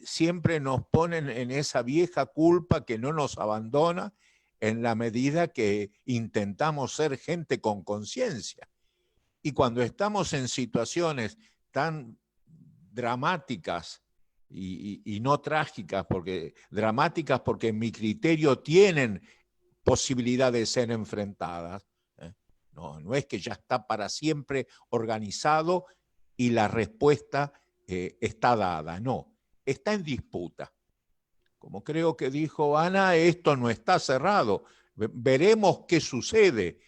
siempre nos ponen en esa vieja culpa que no nos abandona en la medida que intentamos ser gente con conciencia. Y cuando estamos en situaciones tan dramáticas y no trágicas, porque dramáticas porque en mi criterio tienen posibilidad de ser enfrentadas, no es que ya está para siempre organizado y la respuesta está dada, no, está en disputa. Como creo que dijo Ana, esto no está cerrado. Veremos qué sucede,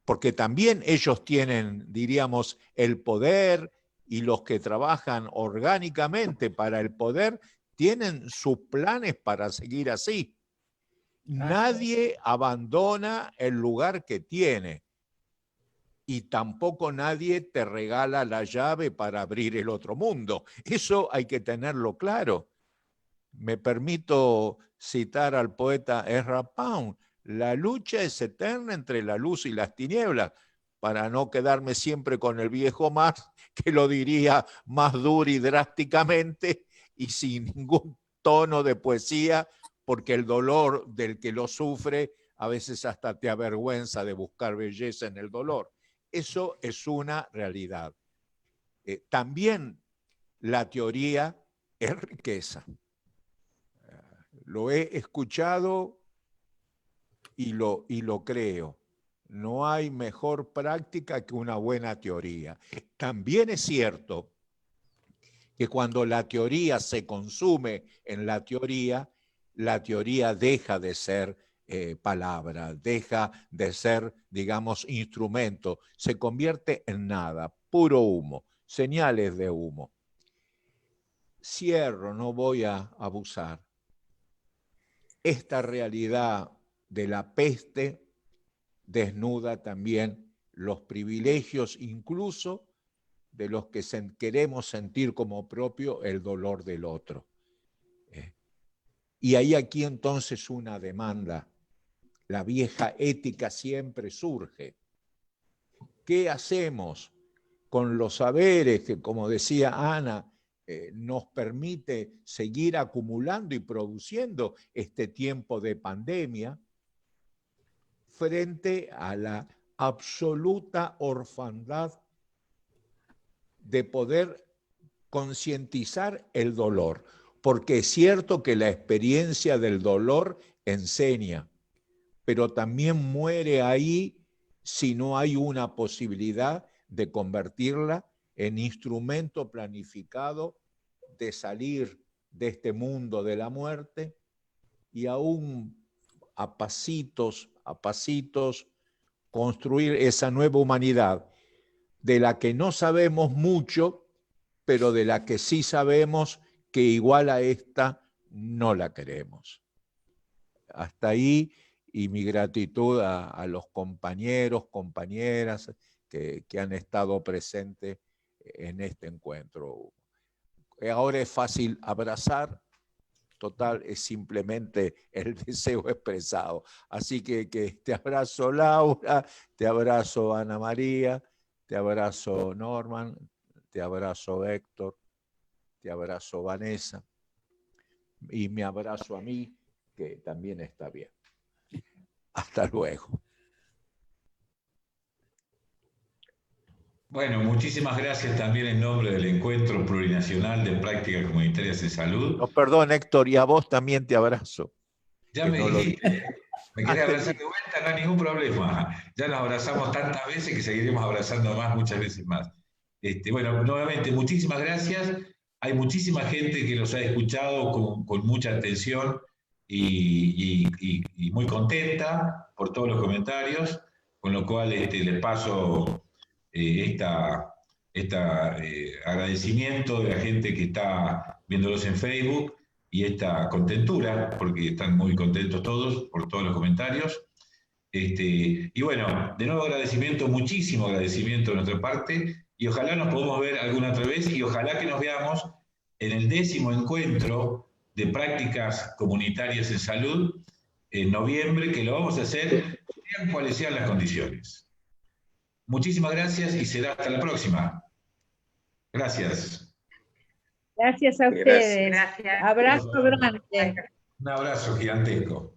porque también ellos tienen, diríamos, el poder y los que trabajan orgánicamente para el poder tienen sus planes para seguir así. Nadie abandona el lugar que tiene y tampoco nadie te regala la llave para abrir el otro mundo. Eso hay que tenerlo claro. Me permito citar al poeta Ezra Pound: la lucha es eterna entre la luz y las tinieblas, para no quedarme siempre con el viejo Marx, que lo diría más duro y drásticamente y sin ningún tono de poesía, porque el dolor del que lo sufre a veces hasta te avergüenza de buscar belleza en el dolor. Eso es una realidad. También la teoría es riqueza. Lo he escuchado y lo creo. No hay mejor práctica que una buena teoría. También es cierto que cuando la teoría se consume en la teoría deja de ser palabra, deja de ser, digamos, instrumento, se convierte en nada, puro humo, señales de humo. Cierro, no voy a abusar. Esta realidad de la peste desnuda también los privilegios, incluso de los que queremos sentir como propio el dolor del otro. Y hay aquí entonces una demanda. La vieja ética siempre surge. ¿Qué hacemos con los saberes que, como decía Ana, nos permite seguir acumulando y produciendo este tiempo de pandemia frente a la absoluta orfandad de poder concientizar el dolor? Porque es cierto que la experiencia del dolor enseña, pero también muere ahí si no hay una posibilidad de convertirla en instrumento planificado de salir de este mundo de la muerte y aún a pasitos, construir esa nueva humanidad de la que no sabemos mucho, pero de la que sí sabemos que igual a esta no la queremos. Hasta ahí, y mi gratitud a los compañeros, compañeras que han estado presentes en este encuentro. Ahora es fácil abrazar, total, es simplemente el deseo expresado. Así que te abrazo, Laura, te abrazo, Ana María, te abrazo, Norman, te abrazo, Héctor, te abrazo, Vanessa, y me abrazo a mí, que también está bien. Hasta luego. Bueno, muchísimas gracias también en nombre del Encuentro Plurinacional de Prácticas Comunitarias de Salud. No, perdón, Héctor, y a vos también te abrazo. Ya me dijiste, me querés abrazar de vuelta, no hay ningún problema. Ya nos abrazamos tantas veces que seguiremos abrazando más, muchas veces más. Bueno, nuevamente, muchísimas gracias. Hay muchísima gente que los ha escuchado con mucha atención y muy contenta por todos los comentarios, con lo cual les paso agradecimiento de la gente que está viéndolos en Facebook y esta contentura, porque están muy contentos todos por todos los comentarios. Y bueno, de nuevo agradecimiento, muchísimo agradecimiento de nuestra parte, y ojalá nos podamos ver alguna otra vez, y ojalá que nos veamos en el 10º encuentro de prácticas comunitarias en salud, en noviembre, que lo vamos a hacer, sean cuales sean las condiciones. Muchísimas gracias y será hasta la próxima. Gracias. Gracias a ustedes. Gracias. Abrazo grande. Un abrazo gigantesco.